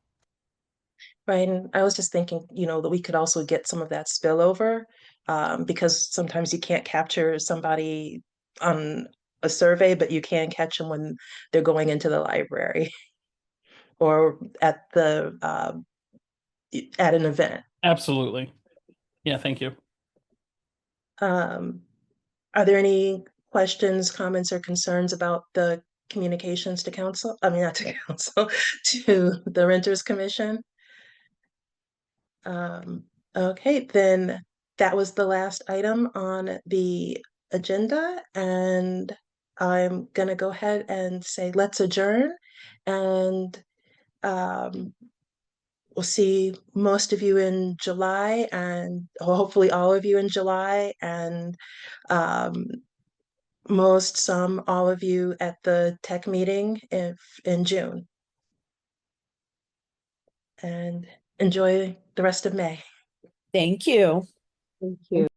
Right. And I was just thinking, that we could also get some of that spillover because sometimes you can't capture somebody on a survey, but you can catch them when they're going into the library or at at an event. Absolutely. Yeah, thank you. Are there any questions, comments, or concerns about the communications to council? I mean, not to council, to the Renters Commission? Okay, then that was the last item on the agenda, and I'm gonna go ahead and say, let's adjourn. And we'll see most of you in July, and hopefully all of you in July, and um, all of you at the tech meeting in June. And enjoy the rest of May. Thank you. Thank you.